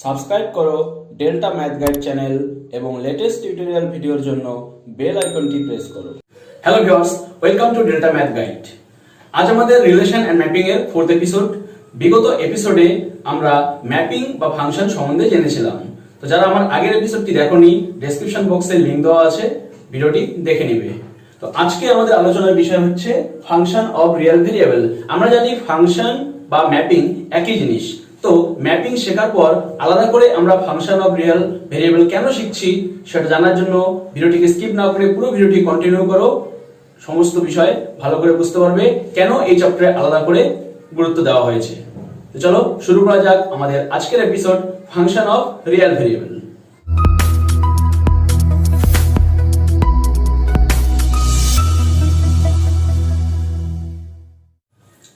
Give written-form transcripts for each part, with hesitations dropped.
Subscribe করো delta math guide channel এবং latest tutorial ভিডিওর জন্য বেল আইকনটি প্রেস করো। Hello viewers, welcome to delta math guide. আজ আমাদের রিলেশন এন্ড ম্যাপিং এর 4th এপিসোড। বিগত এপিসোডে আমরা ম্যাপিং বা ফাংশন সম্বন্ধে জেনেছিলাম। তো যারা আমার আগের এপিসোডটি দেখোনি, ডেসক্রিপশন বক্সে লিংক দেওয়া আছে, ভিডিওটি দেখে নিবে। তো আজকে আমাদের আলোচনার বিষয় হচ্ছে ফাংশন অফ রিয়েল ভেরিয়েবল। আমরা জানি ফাংশন বা ম্যাপিং একই জিনিস। তো ম্যাপিং শেখার পর আলাদা করে আমরা ফাংশন অফ রিয়েল ভেরিয়েবল কেন শিখছি সেটা জানার জন্য ভিডিওটিকে স্কিপ না করে পুরো ভিডিওটি কন্টিনিউ করো। সমস্ত বিষয় ভালো করে বুঝতে পারবে কেন এই চ্যাপ্টারে আলাদা করে গুরুত্ব দেওয়া হয়েছে। তো চলো শুরু করা যাক আমাদের আজকের episode function of real variable.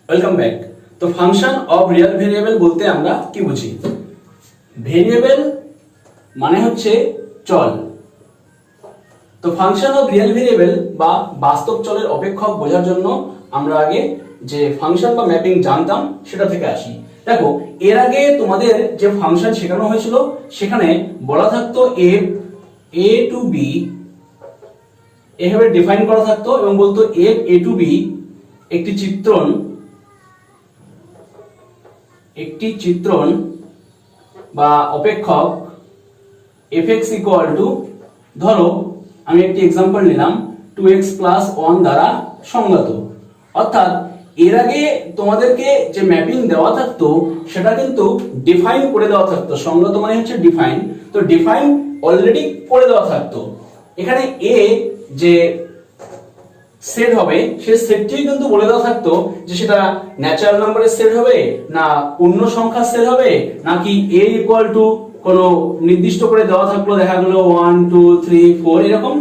Welcome back. তো ফাংশন অফ রিয়েল ভেরিয়েবল বলতে আমরা কি বুঝি? ভেরিয়েবল মানে হচ্ছে চল। তো ফাংশন অফ রিয়েল ভেরিয়েবল বা বাস্তব চলের অপেক্ষক বোঝার জন্য আমরা আগে যে ফাংশন বা ম্যাপিং জানতাম সেটা থেকে আসি। দেখো, এর আগে তোমাদের যে ফাংশন শেখানো হয়েছিল সেখানে বলা থাকতো এ টু বি এভাবে ডিফাইন করা থাকতো এবং বলতো এ টু বি একটি চিত্রণ বা অপেক্ষক fx ইকুয়াল টু, ধরো আমি একটি এক্সাম্পল নিলাম 2x প্লাস 1 দ্বারা সংজ্ঞাত। অর্থাৎ এর আগে তোমাদেরকে যে ম্যাপিং দেওয়া থাকতো সেটা কিন্তু ডিফাইন করে দেওয়া থাকতো। সংজ্ঞাত মানে হচ্ছে ডিফাইন। তো ডিফাইন অলরেডি করে দেওয়া থাকতো। এখানে এ যে সেট হবে সেই সেটটি কিন্তু বলে দেওয়া থাকতো যে সেটা ন্যাচারাল নাম্বারের সেট হবে না পূর্ণ সংখ্যার সেট হবে নাকি a ইকুয়াল টু কোনো নির্দিষ্ট করে দেওয়া থাকলো, দেখা গেল 1 2 3 4 এরকম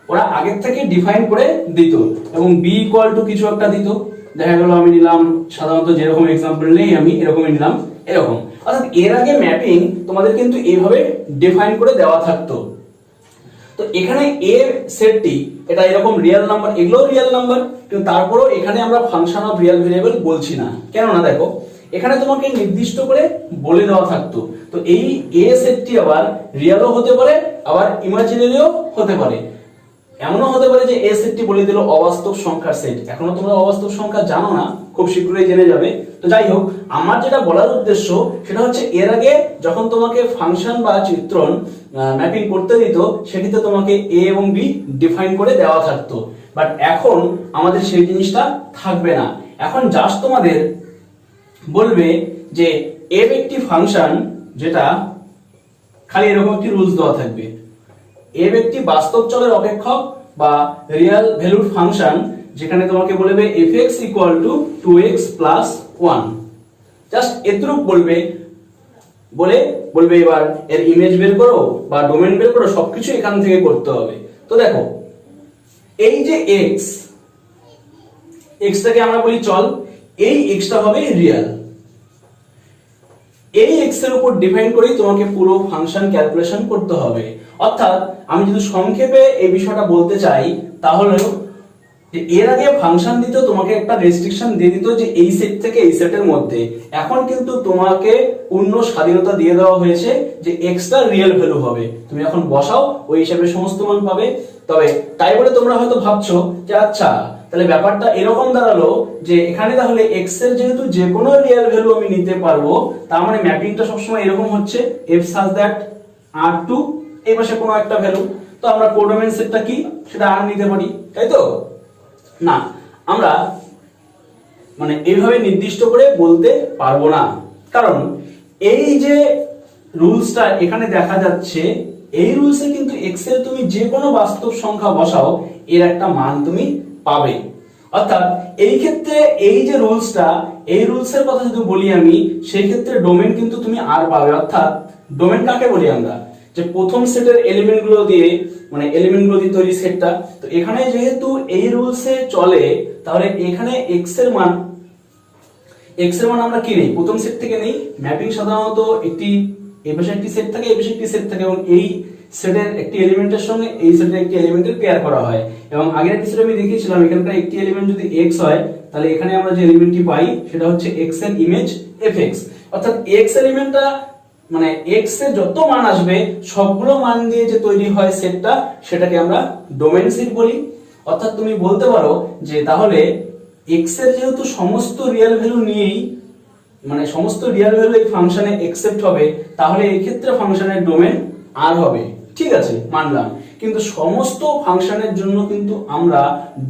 ওরা আগের থেকে ডিফাইন করে দিত। এবং b ইকুয়াল টু কিছু একটা দিত, দেখা গেল আমি নিলাম সাধারণত যেরকম এক্সাম্পল নেই আমি এরকমই নিলাম এরকম। অর্থাৎ এর আগে ম্যাপিং তোমাদের কিন্তু এইভাবে ডিফাইন করে দেওয়া থাকতো। তো এখানে এ সেটটি এটা এরকম রিয়েল নাম্বার, এগুলো রিয়েল নাম্বার, কিন্তু তারপরেও এখানে আমরা ফাংশন অফ রিয়েল ভেরিয়েবল বলছি না। কেন না, দেখো এখানে তোমাকে নির্দিষ্ট করে বলে দেওয়া থাকতো। তো এই এ সেটটি আবার রিয়েলও হতে পারে আবার ইমাজিনারিও হতে পারে। এমনও হতে পারে যে এ সেটটি বলে দিল অবাস্তব সংখ্যার সেট। এখনো তোমরা অবাস্তব সংখ্যা জানো না, খুব শীঘ্রই জেনে যাবে। তো যাই হোক, আমার যেটা বলার উদ্দেশ্য সেটা হচ্ছে এর আগে যখন তোমাকে ফাংশন বা চিত্রণ ম্যাপিং করতে দিত সেটিতে তোমাকে এ এবং বি ডিফাইন করে দেওয়া থাকতো। বাট এখন আমাদের সেই জিনিসটা থাকবে না। এখন জাস্ট তোমাদের বলবে যে এফ একটি ফাংশন, যেটা খালি এরকম একটি রুলস দেওয়া থাকবে। এফ একটি বাস্তব চলের অপেক্ষক বা রিয়েল ভ্যালুড ফাংশন, যেখানে তোমাকে বলবে fx equal two 2x plus 1। Just এতটুকু বলবে এবার এর ইমেজ বের করো বা ডোমেন বের করো, সবকিছু এখান থেকে করতে হবে। তো দেখো, এই যে x টাকে আমরা বলি চল, এই x টা হবে রিয়েল। এই x এর উপর ডিপেন্ড করেই তোমাকে পুরো ফাংশন ক্যালকুলেশন করতে হবে। অর্থাৎ আমি যদি সংক্ষেপে এই বিষয়টা বলতে চাই তাহলে যে এর আগে ফাংশন দিত তোমাকে একটা রেস্ট্রিকশন দিয়ে দিত যে এই সেট থেকে এই সেটের মধ্যে। এখন কিন্তু তোমাকে পূর্ণ স্বাধীনতা দিয়ে দেওয়া হয়েছে যে x টা রিয়েল ভ্যালু হবে, তুমি এখন বসাও ওই হিসাবে সমস্ত মান পাবে। তবে তাই বলে তোমরা হয়তো ভাবছো যে আচ্ছা তাহলে ব্যাপারটা এরকম দাঁড়ালো যে এখানে তাহলে x এর যেহেতু যে কোনো রিয়েল ভ্যালু আমি নিতে পারবো, তার মানে ম্যাপিংটা সবসময় এরকম হচ্ছে f such that r2 এই পাশে কোনো একটা ভ্যালু। তো আমরা কোডোমেন সেটটা কি সেটা আর নিতে পারি, তাই তো? না, আমরা মানে এইভাবে নির্দিষ্ট করে বলতে পারবো না, কারণ এই যে রুলসটা এখানে দেখা যাচ্ছে এই রুলসে কিন্তু x এর তুমি যে কোনো বাস্তব সংখ্যা বসাও এর একটা মান তুমি পাবে। অর্থাৎ এই ক্ষেত্রে এই যে রুলসটা, এই রুলসের কথা যদি বলি আমি, সেই ক্ষেত্রে ডোমেন কিন্তু তুমি আর পাবে। অর্থাৎ ডোমেন কাকে বলি আমরা? যে প্রথম সেটের এলিমেন্টগুলো দিয়ে তৈরি সেটটা। তো এখানে যেহেতু এই রুলসে চলে, তাহলে এখানে x এর মান আমরা কি নেই? প্রথম সেট থেকে নেই। ম্যাপিং সাধারণত একটি এই পাশে একটি সেট থাকে, এই পাশে একটি সেট থাকে এবং এই সেটের একটি এলিমেন্টের সঙ্গে এই সেটের একটি এলিমেন্টের পেয়ার করা হয়। এবং আগের এপিসোডে আমি দেখিয়েছিলাম এখানকার একটি এলিমেন্ট যদি x হয় তাহলে এখানে আমরা যে এলিমেন্টটি পাই সেটা হচ্ছে x এর ইমেজ fx। অর্থাৎ x এলিমেন্টটা মানে x এর যত মান আসবে সবগুলো মান দিয়ে যে তৈরি হয় সেটটা, সেটাকে আমরা ডোমেন সেট বলি। অর্থাৎ তুমি বলতে পারো যে তাহলে x এর যেহেতু সমস্ত রিয়েল ভ্যালু নিয়েই মানে সমস্ত রিয়েল ভ্যালু এই ফাংশনে একসেপ্ট হবে, তাহলে এই ক্ষেত্রে ফাংশনের ডোমেন আর হবে। ঠিক আছে, মানলাম। কিন্তু সমস্ত ফাংশনের জন্য কিন্তু আমরা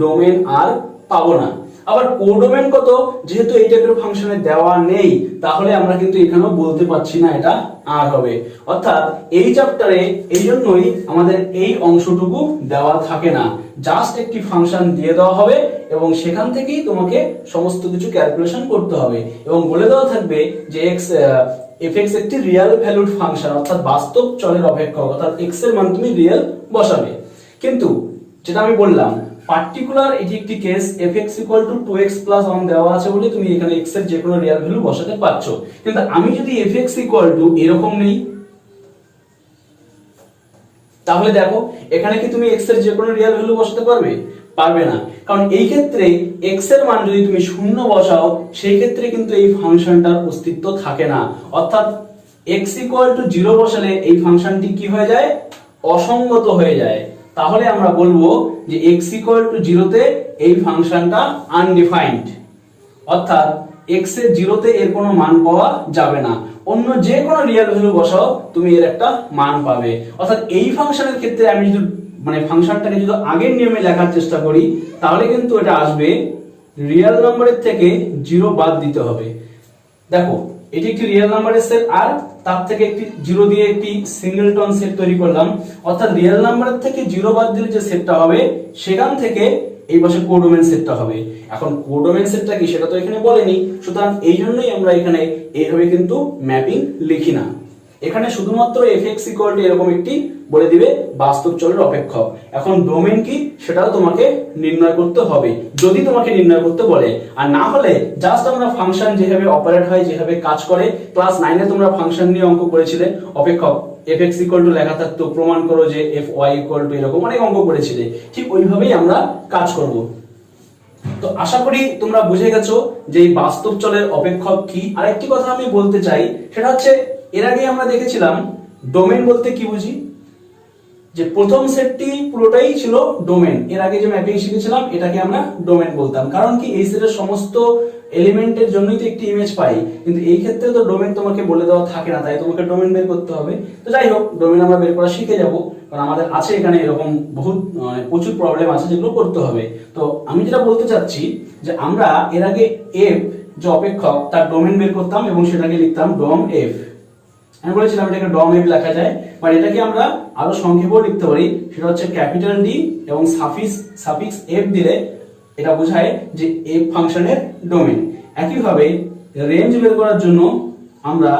ডোমেন আর পাবো না। আবার কোডোমেন কত, যেহেতু এই টাইপের ফাংশনে দেওয়া নেই, তাহলে আমরা কিন্তু এখানেও বলতে পারছি না এটা আর হবে। অর্থাৎ এই চ্যাপ্টারে এই জন্যই আমাদের এই অংশটুকু দেওয়া থাকে না, জাস্ট একটি ফাংশন দিয়ে দেওয়া হবে এবং সেখান থেকেই তোমাকে সমস্ত কিছু ক্যালকুলেশন করতে হবে এবং বলে দেওয়া থাকবে যে fx একটি রিয়েল ভ্যালুড ফাংশন, অর্থাৎ বাস্তব চলের অপেক্ষক, অর্থাৎ x এর মান তুমি রিয়েল বসাবে। কিন্তু যেটা আমি বললাম পার্টিকুলার এটি একটি কেস, fx 2x 1 দেওয়া আছে বলে তুমি এখানে x এর যে কোনো রিয়েল ভ্যালু বসাতে পারছো। কিন্তু আমি যদি fx এরকম নেই, তাহলে দেখো এখানে কি তুমি x এর যে কোনো রিয়েল ভ্যালু বসাতে পারবে? পারবে না। কারণ এই ক্ষেত্রে x এর মান যদি তুমি শূন্য বসাও, সেই ক্ষেত্রে কিন্তু এই ফাংশনটার অস্তিত্ব থাকে না। অর্থাৎ x 0 বসালে এই ফাংশনটি কি হয়ে যায়? অসঙ্গত হয়ে যায়। তাহলে আমরা বলবো যে x 0 তে এই ফাংশনটা আনডিফাইন্ড, অর্থাৎ x এর 0 তে এর কোনো মান পাওয়া যাবে না। অন্য যে কোনো রিয়েল ভ্যালু বসাও তুমি এর একটা মান পাবে। অর্থাৎ এই ফাংশনের ক্ষেত্রে আমি যদি মানে ফাংশনটাকে যদি আগের নিয়মে লেখার চেষ্টা করি, তাহলে কিন্তু এটা আসবে রিয়েল নাম্বারের থেকে 0 বাদ দিতে হবে। দেখো এটি একটি রিয়েল নাম্বারের সেট, আর তার থেকে একটি 0 দিয়ে একটি সিঙ্গেলটন সেট তৈরি করলাম। অর্থাৎ রিয়েল নাম্বারের থেকে 0 বাদ দিলে যে সেটটা হবে, সেখান থেকে এই পাশে কোডোমেন সেটটা হবে। এখন কোডোমেন সেটটা কি সেটা তো এখানে বলেনি, সুতরাং এই জন্যই আমরা এখানে এইভাবে কিন্তু ম্যাপিং লিখি না। এখানে শুধুমাত্র fx এরকম একটি বলে দিবে বাস্তব চলের অপেক্ষক। এখন ডোমেন কি সেটাও তোমাকে নির্ণয় করতে হবে, যদি তোমাকে নির্ণয় করতে বলে। আর না হলে জাস্ট আমরা ফাংশন যেভাবে অপারেট হয়, যেভাবে কাজ করে, ক্লাস 9 এ তোমরা ফাংশন নিয়ে অঙ্ক করেছিলে, অপেক্ষক fx লেখা থাকতো, প্রমাণ করো যে fy এরকম অনেক অঙ্ক করেছিলে, ঠিক ওইভাবেই আমরা কাজ করব। তো আশা করি তোমরা বুঝে গেছো যে এই বাস্তব চলের অপেক্ষক কি। আর একটি কথা আমি বলতে চাই, সেটা হচ্ছে এর আগে আমরা দেখেছিলাম ডোমেন বলতে কি বুঝি, যে প্রথম সেটটি পুরোটাই ছিল ডোমেন। এর আগে যে ম্যাপিং শিখেছিলাম এটাকে আমরা ডোমেন বলতাম, কারণ কি এই সেটের সমস্ত এলিমেন্টের জন্যই তো একটি ইমেজ পাই। কিন্তু এই ক্ষেত্রে তো ডোমেন তোমাকে বলে দেওয়া থাকে না, তাই তোমাকে ডোমেন বের করতে হবে। তো যাই হোক, ডোমেন আমরা বের করা শিখে যাব, কারণ আমাদের আছে এখানে এরকম বহুত প্রচুর প্রবলেম আছে যেগুলো করতে হবে। তো আমি যেটা বলতে চাচ্ছি যে আমরা এর আগে এফ যে অপেক্ষক তার ডোমেন বের করতাম এবং সেটাকে লিখতাম ডম এফ। আমি বলেছিলাম এটাকে ডম এফ লেখা যায়, বা এটাকে আমরা আরো সংক্ষেপেও লিখতে পারি, সেটা হচ্ছে ক্যাপিটাল ডি এবং সাফিক্স এফ দিলে এটা বোঝায় যে এফ ফাংশনের ডোমেন। একইভাবে রেঞ্জ বের করার জন্য আমরা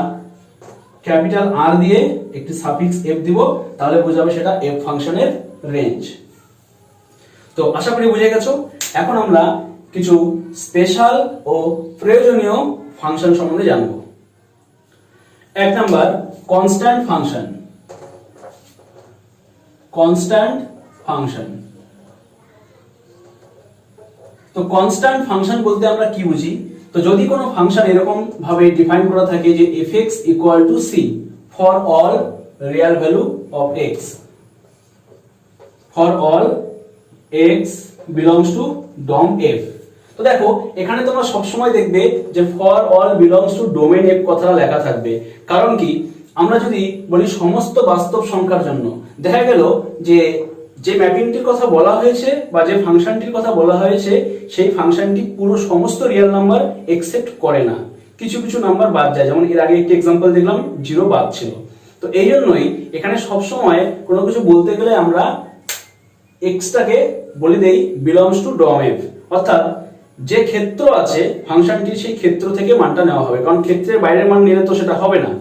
ক্যাপিটাল আর দিয়ে একটি সাফিক্স এফ দিব, তাহলে বোঝাবে সেটা এফ ফাংশনের রেঞ্জ। তো আশা করি বুঝে গেছো। এখন আমরা কিছু স্পেশাল ও প্রয়োজনীয় ফাংশন সম্বন্ধে জানবো। এক number constant function. Constant function, তো কনস্ট্যান্ট ফাংশন বলতে আমরা কি বুঝি? তো যদি কোনো ফাংশন এরকম ভাবে ডিফাইন করা থাকে যে fx = c for all real value of x, for all x belongs to dum f। তো দেখো এখানে তোমরা সব সময় দেখবে যে for all belongs to domain f কথাটা লেখা থাকবে। কারণ কি, আমরা যদি বলি সমস্ত বাস্তব সংখ্যার জন্য, দেখা গেল যে যে ম্যাপিংটির কথা বলা হয়েছে বা যে ফাংশনটির কথা বলা হয়েছে, সেই ফাংশনটি পুরো সমস্ত রিয়েল নাম্বার একসেপ্ট করে না, কিছু কিছু নাম্বার বাদ যায়। যেমন এর আগে একটি एग्जांपल দেখলাম 0 বাদ ছিল। তো এই জন্যই এখানে সব সময় কোনো কিছু বলতে গেলে আমরা x টাকে বলে দেই belongs to ডম f, অর্থাৎ যে ক্ষেত্র আছে ফাংশনটির সেই ক্ষেত্র থেকে মানটা নেওয়া হবে, কারণ ক্ষেত্রের বাইরের মান নিলে তো সেটা হবে না।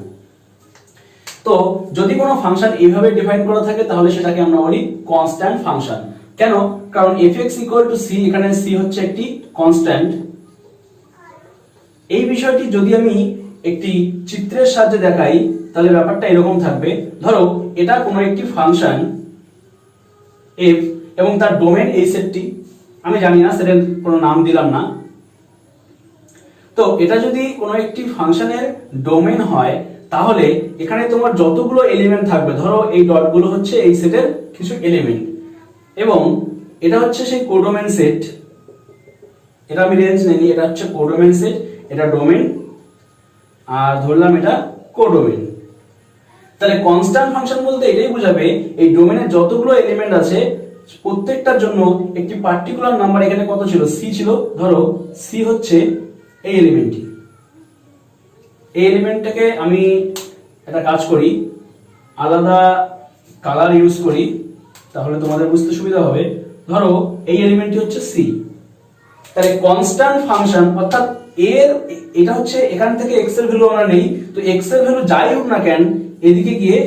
তো যদি কোনো ফাংশন এইভাবে ডিফাইন করা থাকে তাহলে সেটাকে আমরা বলি কনস্ট্যান্ট ফাংশন। কেন? কারণ fx = c, এখানে c হচ্ছে একটি কনস্ট্যান্ট। এই বিষয়টি যদি আমি একটি চিত্রের সাহায্যে দেখাই তাহলে ব্যাপারটা এরকম থাকবে। ধরো এটা কোনো একটি ফাংশন f এবং তার ডোমেন এই সেটটি, আমি জানি না সেটার কোনো নাম দিলাম না। তো এটা যদি কোনো একটি ফাংশনের ডোমেন হয়, তাহলে এখানে তোমার যতগুলো এলিমেন্ট থাকবে, ধরো এই ডটগুলো হচ্ছে এই সেটের কিছু এলিমেন্ট, এবং এটা হচ্ছে সেই কোডোমেন সেট, এটা আমি রেঞ্জ নেই, এটা হচ্ছে কোডোমেন সেট, এটা ডোমেন, আর ধরলাম এটা কোডোমেন। তাহলে কনস্ট্যান্ট ফাংশন বলতে এটাই বোঝাবে এই ডোমেনের যতগুলো এলিমেন্ট আছে প্রত্যেকটার জন্য একটি পার্টিকুলার নাম্বার, এখানে কত ছিল, সি ছিল, ধরো সি হচ্ছে এই এলিমেন্টটি। এই এলিমেন্টটাকে আমি একটা কাজ করি, আলাদা কালার ইউজ করি, তাহলে তোমাদের বুঝতে সুবিধা হবে। ধরো এই এলিমেন্টটি হচ্ছে সি, তাহলে কনস্ট্যান্ট ফাংশন অর্থাৎ এটা হচ্ছে এখান থেকে এক্স এর ভ্যালু আমরা নেই, তো এক্স এর ভ্যালু যাই হোক না কেন এদিকে গিয়ে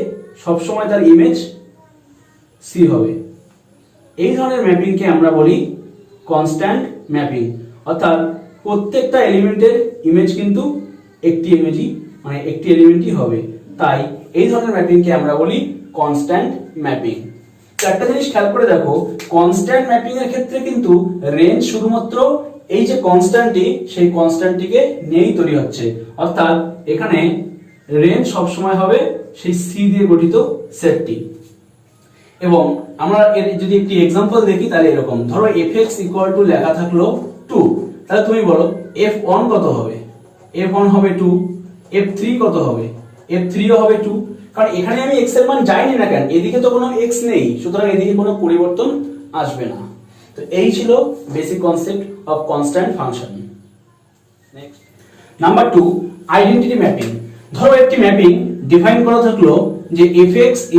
সব সময় তার ইমেজ সি হবে। এই ধরনের ম্যাপিংকে আমরা বলি কনস্ট্যান্ট ম্যাপিং, অর্থাৎ প্রত্যেকটা এলিমেন্টের ইমেজ কিন্তু একটি এলিমেন্টই হবে, তাই এই ধরনের ম্যাপিংকে আমরা বলি কনস্ট্যান্ট ম্যাপিং। তো একটা জিনিস খেয়াল করে দেখো, কনস্ট্যান্ট ম্যাপিং এর ক্ষেত্রে কিন্তু রেঞ্জ শুধুমাত্র এই যে কনস্ট্যান্টটি, সেই কনস্ট্যান্টটিকে নিয়েই তৈরি হচ্ছে, অর্থাৎ এখানে রেঞ্জ সবসময় হবে সেই সি দিয়ে গঠিত সেটটি। এবং আমরা এর যদি একটি एग्जांपल দেখি তাহলে এরকম, ধরো fx = লেখা থাকলো 2, তাহলে তুমি বলো f1 কত হবে, f1 হবে 2, f3 কত হবে, f3 ও হবে 2, কারণ এখানে আমি x এর মান যাইনি না কেন, এদিকে তো কোনো x নেই, সুতরাং এদিকে কোনো পরিবর্তন আসবে না। তো এই ছিল basic concept of constant function. Next number 2, identity mapping. ধরো একটি ম্যাপিং ডিফাইন করা থাকলো যে fx =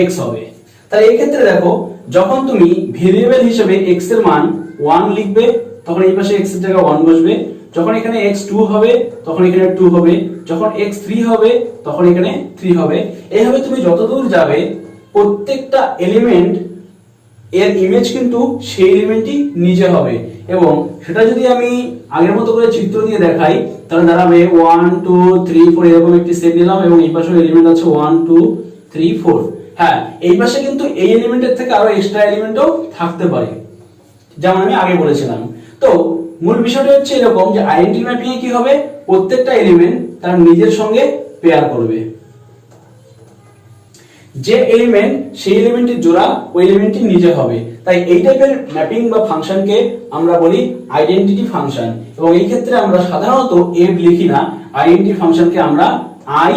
x হবে, তাহলে এই ক্ষেত্রে দেখো যখন তুমি ভেরিয়েবল হিসেবে x এর মান 1 লিখবে তখন এই পাশে x এর জায়গায় 1 বসবে, যখন এখানে x2 হবে তখন এখানে 2 হবে, যখন x3 হবে তখন এখানে 3 হবে। এইভাবে তুমি যতদূর যাবে প্রত্যেকটা এলিমেন্ট এর ইমেজ কিন্তু সেই এলিমেন্টই নিজে হবে, এবং সেটা যদি আমি আগের মতো করে চিত্র দিয়ে দেখাই তাহলে দাঁড়াবে 1 2 3 4 এরকম একটি সেট নিলাম, এবং এই পাশেও এলিমেন্ট আছে 1 2 3 4। হ্যাঁ, এই পাশে কিন্তু এই এলিমেন্টের থেকে আরো এক্সট্রা এলিমেন্টও থাকতে পারে, যেমন আমি আগে বলেছিলাম। তো মূল বিষয়টা হচ্ছে এরকম যে আইডেন্টিটি ম্যাপিং এ কি হবে, প্রত্যেকটা এলিমেন্ট তার নিজের সঙ্গে পেয়ার করবে, যে এলিমেন্ট সেই এলিমেন্টের জোড়া ওই এলিমেন্টটি নিজে হবে। তাই এই টাইপের ম্যাপিং বা ফাংশনকে আমরা বলি আইডেন্টিটি ফাংশন, এবং এই ক্ষেত্রে আমরা সাধারণত f লিখি না, আইডেন্টিটি ফাংশনকে আমরা i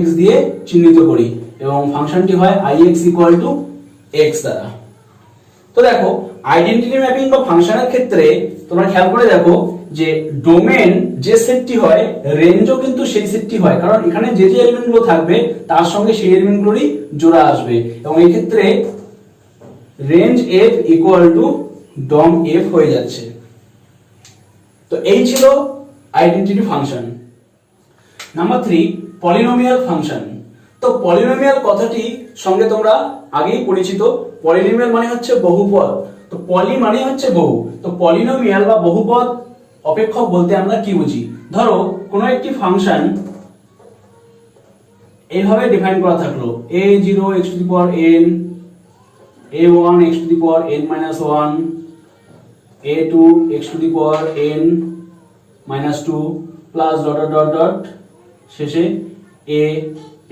x দিয়ে চিহ্নিত করি, এবং ফাংশনটি হয় ix = x দ্বারা। তো দেখো আইডেন্টিটি ম্যাপিং বা ফাংশনের ক্ষেত্রে তোমরা খেয়াল করে দেখো যে ডোমেন যে সেটটি হয় রেঞ্জও কিন্তু সেই সেটটি হয়, কারণ এখানে যে যে এলিমেন্টগুলো থাকবে তার সঙ্গে সেই এলিমেন্টগুলোরই জোড়া আসবে, এবং এই ক্ষেত্রে রেঞ্জ f = dom f হয়ে যাচ্ছে। তো এই ছিল identity function. Number 3, polynomial function. তো পলিনোমিয়াল কথাটি সঙ্গে তোমরা আগেই পরিচিত, পলিনোমিয়াল মানে হচ্ছে বহুপদ, তো পলি মানে হচ্ছে বহু, তো পলিনোমিয়াল বা বহুপদ অপেক্ষক বলতে আমরা কি বুঝি, ধরো কোনো একটি ফাংশন এইভাবে ডিফাইন করা থাকলো a0 x⁴n, a1 x⁴n - 1, a2 x⁴n - 2 plus dot dot dot শেষে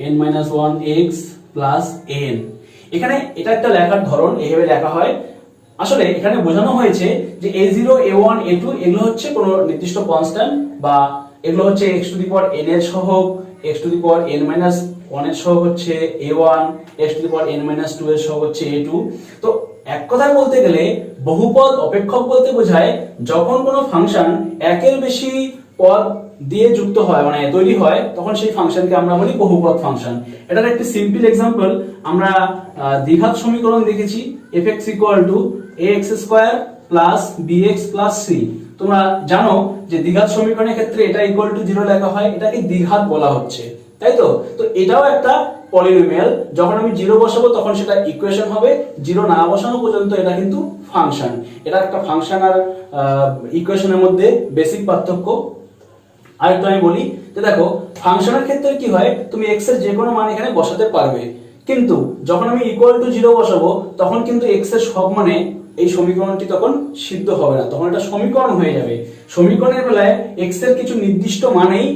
an - 1 x প্লাস an। এখানে এটা একটা লেখার ধরন, এইভাবে লেখা হয়। আসলে এখানে বোঝানো হয়েছে যে a0 a1 a2 এগুলো হচ্ছে কোনো নির্দিষ্ট কনস্ট্যান্ট, বা এগুলো হচ্ছে x⁴n এর সহগ, x⁴n - 1 এর সহগ হচ্ছে a1, x⁴n - 2 এর সহগ হচ্ছে a2। তো এক কথায় বলতে গেলে বহুপদ অপেক্ষক বলতে বোঝায় যখন কোনো ফাংশন একের বেশি পদ দিয়ে যুক্ত হয়, মানে তৈরি হয়, তখন সেই ফাংশনকে আমরা বলি বহুপদ ফাংশন। এটার একটি সিম্পল एग्जांपल আমরা দ্বিঘাত সমীকরণ দেখেছি, fx = ax² + bx + c। তোমরা জানো যে দ্বিঘাত সমীকরণের ক্ষেত্রে এটা = 0 লেখা হয়, এটাকে দ্বিঘাত বলা হচ্ছে, তাই তো। তো এটাও একটা পলিনোমিয়াল, যখন আমি 0 বসাবো তখন সেটা ইকুয়েশন হবে, 0 না বসানো পর্যন্ত এটা কিন্তু ফাংশন। এটা একটা ফাংশন আর ইকুয়েশনের মধ্যে বেসিক পার্থক্য। আরেকটু আমি বলি যে দেখো ফাংশনের ক্ষেত্রে কি হয়, তুমি x এর যে কোনো মান এখানে বসাতে পারবে, কিন্তু যখন আমি =0 বসাবো তখন কিন্তু x এর সব মানে এই সমীকরণটি তখন সিদ্ধ হবে না, তখন এটা সমীকরণ হয়ে যাবে। সমীকরণের বেলায় x এর কিছু নির্দিষ্ট মানেই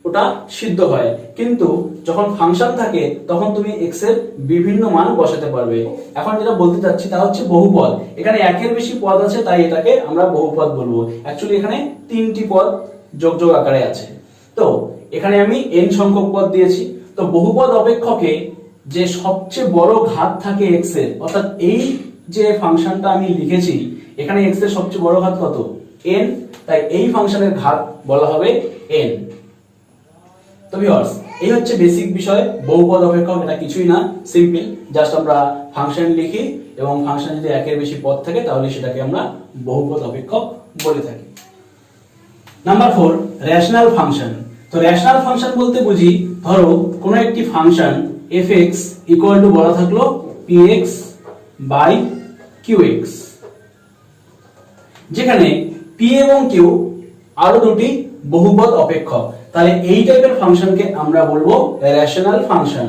ওটা সিদ্ধ হয়, কিন্তু যখন ফাংশন থাকে তখন তুমি x এর বিভিন্ন মান বসাতে পারবে। এখন যেটা বলতে চাচ্ছি তা হচ্ছে বহুপদ। এখানে একের বেশি পদ আছে তাই এটাকে আমরা বহুপদ বলবো। অ্যাকচুয়ালি এখানে 3টি পদ যোগ যোগ আকারে আছে। তো এখানে আমি n সংখ্যক পদ দিয়েছি। তো বহুপদ অপেক্ষকে যে সবচেয়ে বড় ঘাত থাকে x এর, অর্থাৎ এই যে ফাংশনটা আমি লিখেছি এখানে x এর সবচেয়ে বড় ঘাত কত, n, তাই এই ফাংশনের ঘাত বলা হবে n। তো ভিউয়ার্স, এই হচ্ছে বেসিক বিষয় বহুপদ অপেক্ষক। এটা কিছুই না, সিম্পল, জাস্ট আমরা ফাংশন লিখি এবং ফাংশন যদি একের বেশি পদ থাকে তাহলে সেটাকে আমরা বহুপদ অপেক্ষক বলে থাকি। Number 4, rational function. তো রেশনাল ফাংশন বলতে বুঝি, ধরো কোনো একটি ফাংশন fx ইকুয়াল টু বলা থাকলো px বাই qx, যেখানে p এবং q আরো দুটি বহুপদ অপেক্ষক। তাহলে এই টাইপের ফাংশনকে আমরা বলবো রেশনাল ফাংশন।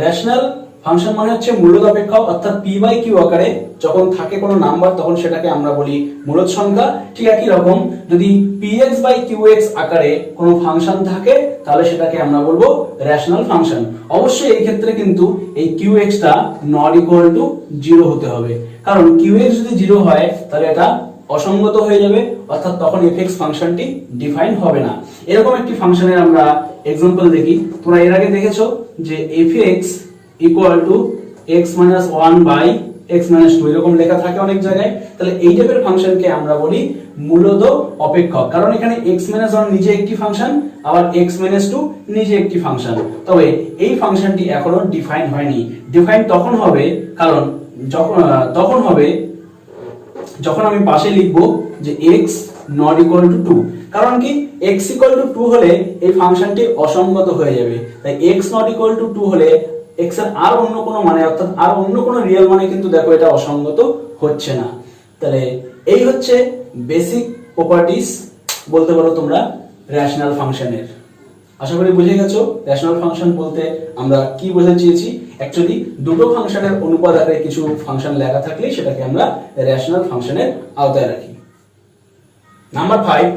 রেশনাল ফাংশন মানে হচ্ছে মূলদ অপেক্ষক, অর্থাৎ p বাই q আকারে যখন থাকে কোনো নাম্বার তখন সেটাকে আমরা বলি মূলদ সংখ্যা। ঠিক একই রকম যদি px বাই qx আকারে কোনো ফাংশন থাকে তাহলে সেটাকে আমরা বলবো রেশনাল ফাংশন। অবশ্যই এই ক্ষেত্রে কিন্তু এই qx টা নট ইকুয়াল টু 0 হতে হবে, কারণ qx যদি 0 হয় তাহলে এটা অসঙ্গত হয়ে যাবে, অর্থাৎ তখন fx ফাংশনটি ডিফাইন হবে না। এরকম একটি ফাংশনের আমরা एग्जांपल দেখি। তোমরা এর আগে দেখেছো যে fx equal to x minus 1 by x minus 2 এরকম লেখা থাকে অনেক জায়গায়। তাহলে এই টাইপের ফাংশনকে আমরা বলি মূলদ অপেক্ষক, কারণ এখানে x মাইনাস 1 নিজে একটি ফাংশন, আবার x মাইনাস 2 নিজে একটি ফাংশন। তবে এই ফাংশনটি এখনো ডিফাইন হয়নি। ডিফাইন তখন হবে কারণ তখন হবে যখন আমি পাশে লিখবো যে x নট ইকুয়াল টু 2, কারণ কি x ইকুয়াল টু 2 হলে এই ফাংশনটি অসঙ্গত হয়ে যাবে। তাই x নট ইকুয়াল টু 2 হলে x এর আর অন্য কোনো মানে, অর্থাৎ আর অন্য কোনো রিয়েল মানে কিন্তু দেখো এটা অসঙ্গত হচ্ছে না। তাহলে এই হচ্ছে বেসিক প্রপার্টিজ বলতে পারো তোমরা রেশনাল ফাংশনের। আশা করি বুঝে গেছো রেশনাল ফাংশন বলতে আমরা কি বোঝাতে চেয়েছি। অ্যাকচুয়ালি দুটো ফাংশনের অনুপাত আকারে কিছু ফাংশন লেখা থাকলে সেটাকে আমরা রেশনাল ফাংশনের আওতায় রাখি। নাম্বার 5,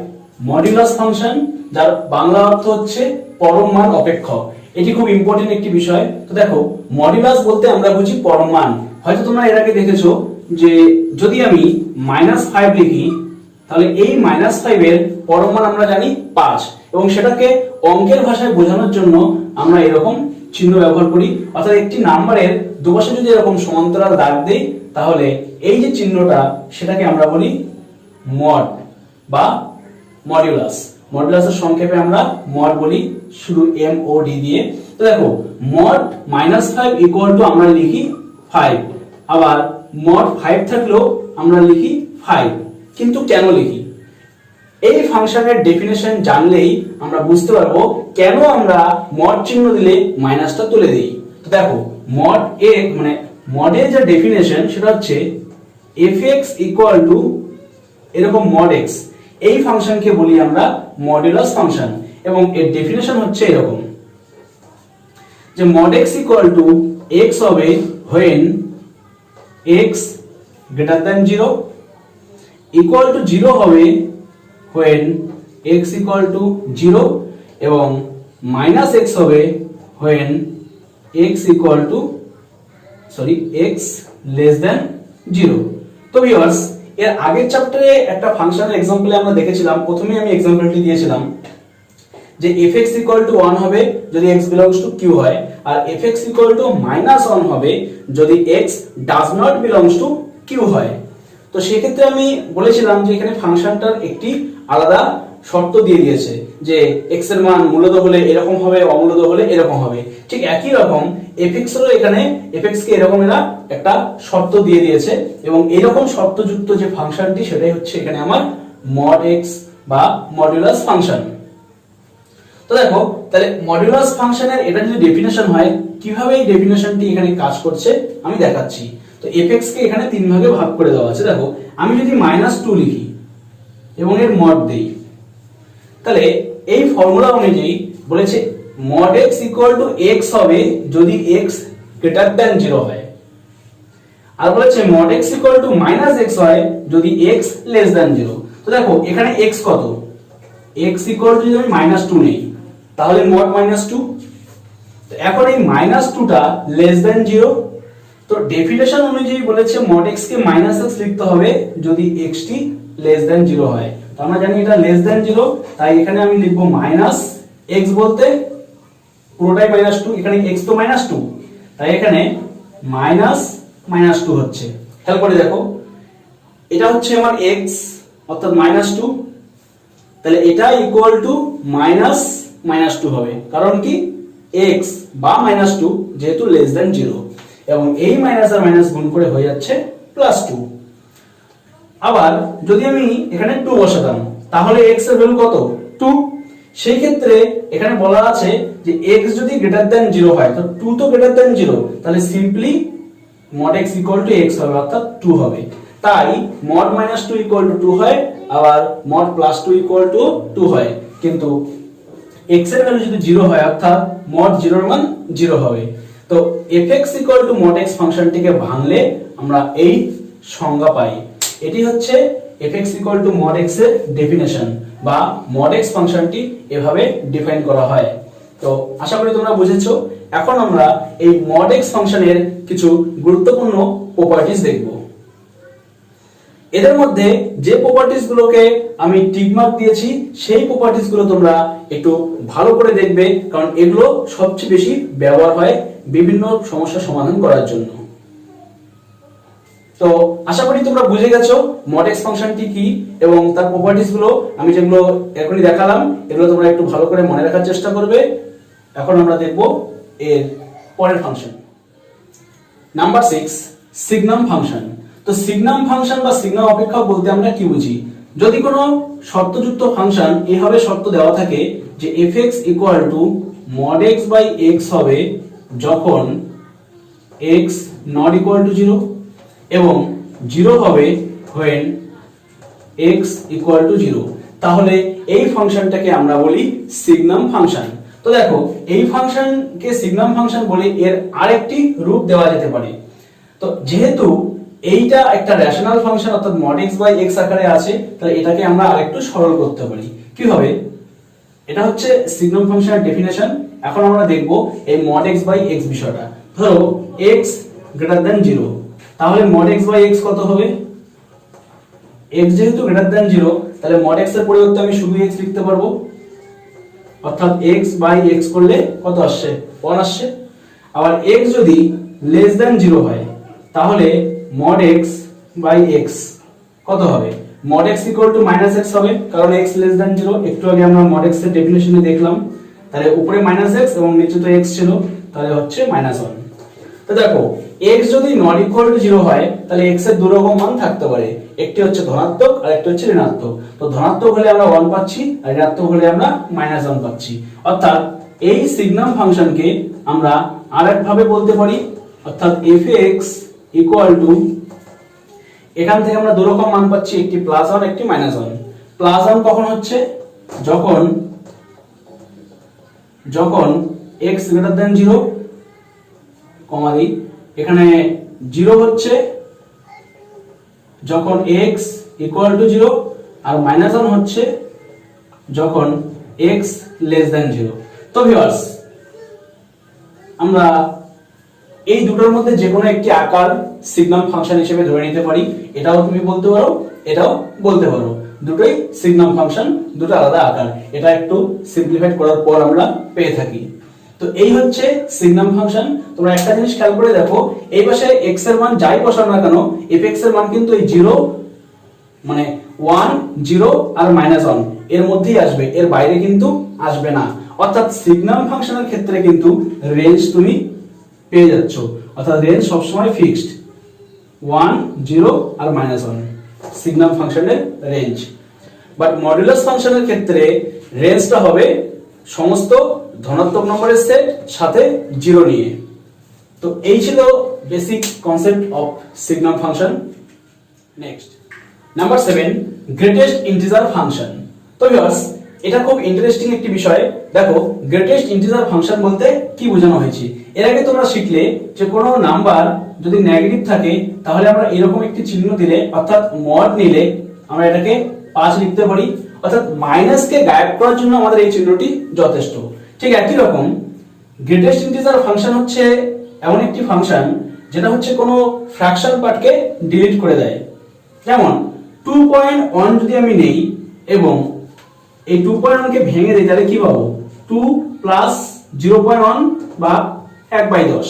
মডুলাস ফাংশন, যার বাংলা অর্থ হচ্ছে পরম মান অপেক্ষক। এটি খুব ইম্পর্টেন্ট একটি বিষয়। তো দেখো মডুলাস বলতে আমরা বুঝি পরম মান। হয়তো তোমরা এর আগে দেখেছো যে যদি আমি -5 লিখি তাহলে এই -5 এর পরম মান আমরা জানি 5, এবং সেটাকে অঙ্কের ভাষায় বোঝানোর জন্য আমরা এরকম চিহ্ন ব্যবহার করি। অর্থাৎ একটি নাম্বারের দুপাশে যদি এরকম সমান্তরাল দাগ দেই তাহলে এই যে চিহ্নটা সেটাকে আমরা বলি মড বা মডুলাস। মডুলাসের সংক্ষেপে আমরা মড বলি, শুধু mod দিয়ে। তো দেখো মড -5 ইকুয়াল টু আমরা লিখি 5, আবার মড 5 থাকলেও আমরা লিখি 5। কিন্তু কেন লিখি? এই ফাংশনের ডেফিনেশন জানলেই আমরা বুঝতে পারবো কেন আমরা মড চিহ্ন দিলে মাইনাসটা তুলে দিই। তো দেখো মড a মানে মডের যে ডেফিনেশন সেটা হচ্ছে fx ইকুয়াল টু এরকম মড x। এই ফাংশনকে বলি আমরা মডুলাস ফাংশন, এবং এর ডেফিনেশন হচ্ছে এরকম যে mod x equal to x হবে when x greater than 0, equal to 0 হবে when x equal to 0, এবং মাইনাস x হবে when x equal to x less than 0। তো ভিউয়ার্স, এর আগের চ্যাপ্টারে একটা ফাংশনের एग्जांपल আমরা দেখেছিলাম। প্রথমে আমি एग्जांपलটি দিয়েছিলাম যে fx equal to 1 হবে যদি x belongs to q হয়, আর fx equal to -1 হবে যদি x does not belongs to q হয়। তো সেই ক্ষেত্রে আমি বলেছিলাম যে এখানে ফাংশনটার একটি আলাদা শর্ত দিয়ে দিয়েছে যে x এর মান মূলদ হলে এরকম হবে, অমূলদ হলে এরকম হবে। ঠিক একই রকম fx হলো এখানে fx কে এরকম এরা একটা শর্ত দিয়ে দিয়েছে, এবং এরকম শর্তযুক্ত যে ফাংশনটি সেটাই হচ্ছে এখানে আমার mod x বা মডুলাস ফাংশন। তো দেখো তাহলে মডুলাস ফাংশনের এটা যদি ডেফিনেশন হয়, কিভাবে এই ডেফিনেশনটি এখানে কাজ করছে আমি দেখাচ্ছি। তো fx কে এখানে তিন ভাগে ভাগ করে দেওয়া আছে। দেখো আমি যদি -2 লিখি এবং এর মড দেই, তাহলে এই ফর্মুলা অনুযায়ী বলেছে mod x equal to x হবে যদি x গ্রেটার দ্যান 0 হয়, আর বলেছে mod x equal to -x হয় যদি x লেস দ্যান 0। তো দেখো এখানে x কত, x ইকুয়াল টু যদি আমি -2 নেই তাহলে মড -2। তো এখন এই -2টা লেস দেন 0। তো ডেফিনেশন অনুযায়ী বলেছে মড x কে -x লিখতে হবে যদি x টি লেস দেন 0 হয়। তো আমরা জানি এটা লেস দেন 0, তাই এখানে আমি লিখব -x বলতে পুরোটাই -2, এখানে x তো -2, তাই এখানে -2 হচ্ছে। খেয়াল করে দেখো, এটা হচ্ছে আমার x অর্থাৎ -2, তাহলে এটা ইকুয়াল টু -2 হবে, কারণ কি x বা -2 যেহেতু লেস দেন 0, এবং এই মাইনাস আর মাইনাস গুণ করে হয়ে যাচ্ছে +2। আবার যদি আমি এখানে 2 বসাতাম তাহলে x এর ভ্যালু কত? 2। সেই ক্ষেত্রে এখানে বলা আছে যে x যদি গ্রেটার দেন 0 হয়, তো 2 তো গ্রেটার দেন 0, তাহলে simply mod x equal to x হবে, অর্থাৎ 2 হবে। তাই mod -2 ইকুয়াল টু 2 হয়, আবার mod +2 ইকুয়াল টু 2 হয়। কিন্তু x এর ভ্যালু যদি 0 হয়, অর্থাৎ mod 0 এর মান 0 হবে। তো fx equal to mod x ফাংশনটিকে ভাঙলে আমরা এই সংজ্ঞা পাই। এটি হচ্ছে fx equal to mod x এর ডেফিনেশন, বা mod x ফাংশনটি এভাবে ডিফাইন করা হয়। তো আশা করি তোমরা বুঝেছো। এখন আমরা এই mod x ফাংশনের কিছু গুরুত্বপূর্ণ প্রপার্টিজ দেখব। এদের মধ্যে যে প্রপার্টিজ গুলোকে আমি টিক মার্ক দিয়েছি, সেই প্রপার্টিজ গুলো তোমরা একটু ভালো করে দেখবে, কারণ এগুলো সবচেয়ে বেশি ব্যবহার হয় বিভিন্ন সমস্যা সমাধান করার জন্য। তো আশা করি তোমরা বুঝে গেছো mod x ফাংশনটি কি এবং তার প্রপার্টিজ গুলো আমি যেগুলো এখনই দেখালাম, এগুলো তোমরা একটু ভালো করে মনে রাখার চেষ্টা করবে। এখন আমরা দেখব এর পরের ফাংশন, নাম্বার 6, সিগনাম ফাংশন। তো সিগনাম ফাংশন বা সিগনাম অপেক্ষক বলতে আমরা কি বুঝি? যদি কোনো শর্তযুক্ত ফাংশন এভাবে শর্ত দেওয়া থাকে যে fx equal to mod x by x হবে যখন x নট ইকুয়াল টু 0, এবং 0 হবে when x ইকুয়াল টু 0, তাহলে এই ফাংশনটাকে আমরা বলি সিগনাম ফাংশন। তো দেখো, এই ফাংশনকে সিগনাম ফাংশন বলে এর আরেকটি রূপ দেওয়া যেতে পারে। তো যেহেতু এইটা একটা রেশনাল ফাংশন অর্থাৎ mod x বাই x আকারে আছে, তাহলে এটাকে আমরা আরেকটু সরল করতে পারি। কিভাবে? এটা হচ্ছে সিগনাম ফাংশনের ডেফিনেশন। এখন আমরা দেখব এই mod x বাই x বিষয়টা। ধরো x গ্রেটার দেন 0, তাহলে mod x বাই x কত হবে? x যেহেতু গ্রেটার দেন 0, তাহলে mod x এর পরিবর্তে আমি শুধু x লিখতে পারবো, অর্থাৎ x বাই x করলে কত আসছে? 1 আসছে। আবার x যদি লেস দেন 0 হয়, তাহলে mod x বাই x কত হবে? mod x equal to -x হবে, কারণ x লেস দেন 0। একটু আগে আমরা mod x এর ডেফিনেশনে দেখলাম, তাহলে উপরে -x এবং নিচে তো x ছিল, তাহলে হচ্ছে -1। তো দেখো, x যদি নট ইকুয়াল টু 0 হয়, তাহলে x এর দুই রকম মান থাকতে পারে, একটি হচ্ছে ধনাত্মক আর একটি হচ্ছে ঋণাত্মক। তো ধনাত্মক হলে আমরা 1 পাচ্ছি, আর ঋণাত্মক হলে আমরা -1 পাচ্ছি। অর্থাৎ এই সিগনাম ফাংশনকে আমরা আরেকভাবে বলতে পারি, অর্থাৎ fx ইকুয়াল টু, এখান থেকে আমরা দুই রকম মান পাচ্ছি, একটি +1 একটি -1। +1 কখন হচ্ছে? যখন x গ্রেটার দেন 0, কমা দিই, এখানে 0 হচ্ছে যখন x ইকুয়াল টু 0, আর -1 হচ্ছে যখন x লেস দেন 0। তো ভিউয়ার্স, আমরা এই দুটোর মধ্যে যে কোনো একটি আকার সিগনাম ফাংশন হিসেবে ধরে নিতে পারি। এটাও তুমি বলতে পারো, এটাও বলতে পারো, দুটোই সিগনাম ফাংশন, দুটো আলাদা আকার। এটা একটু সিম্পলিফাইড করার পর আমরা পেয়ে থাকি। তো এই হচ্ছে সিগনাম ফাংশন। তোমরা একটা জিনিস খেয়াল করে দেখো, এই পাশে x এর মান যাই বসাও না কেন, fx এর মান কিন্তু এই 0 মানে 1 0 আর -1 এর মধ্যেই আসবে, এর বাইরে কিন্তু আসবে না। অর্থাৎ সিগনাম ফাংশনের ক্ষেত্রে কিন্তু রেঞ্জ তুমি পেয়ে যাচ্ছ, অর্থাৎ রেঞ্জ সবসময় ফিক্সড 1 0 আর -1 সিগনাম ফাংশনের রেঞ্জ। বাট মডুলাস ফাংশনের ক্ষেত্রে রেঞ্জটা হবে সমস্ত ধনাত্মক নম্বরের সেট সাথে 0 নিয়ে। তো এই ছিল basic concept of signum function. Next, number 7, greatest integer function. তো ভিউয়ার্স, এটা খুব ইন্টারেস্টিং একটি বিষয়। দেখো, গ্রেটেস্ট ইন্টিজার ফাংশন বলতে কি বোঝানো হয়েছে। এর আগে তোমরা শিখলে যে কোনো নাম্বার যদি নেগেটিভ থাকে, তাহলে আমরা এরকম একটি চিহ্ন দিলে, অর্থাৎ মড নিলে, আমরা এটাকে 5 লিখতে পারি। অর্থাৎ মাইনাসকে গায়েব করার জন্য আমাদের এই চিহ্নটি যথেষ্ট। ঠিক একই রকম গ্রেটেস্ট ইন্টিজার ফাংশন হচ্ছে এমন একটি ফাংশন যেটা হচ্ছে কোনো ফ্র্যাকশন পার্টকে ডিলিট করে দেয়। যেমন 2.1 যদি আমি নেই এবং এই 2.1 কে ভেঙে দিই তাহলে কি পাবো? 2 প্লাস 0.1 বা 1/10,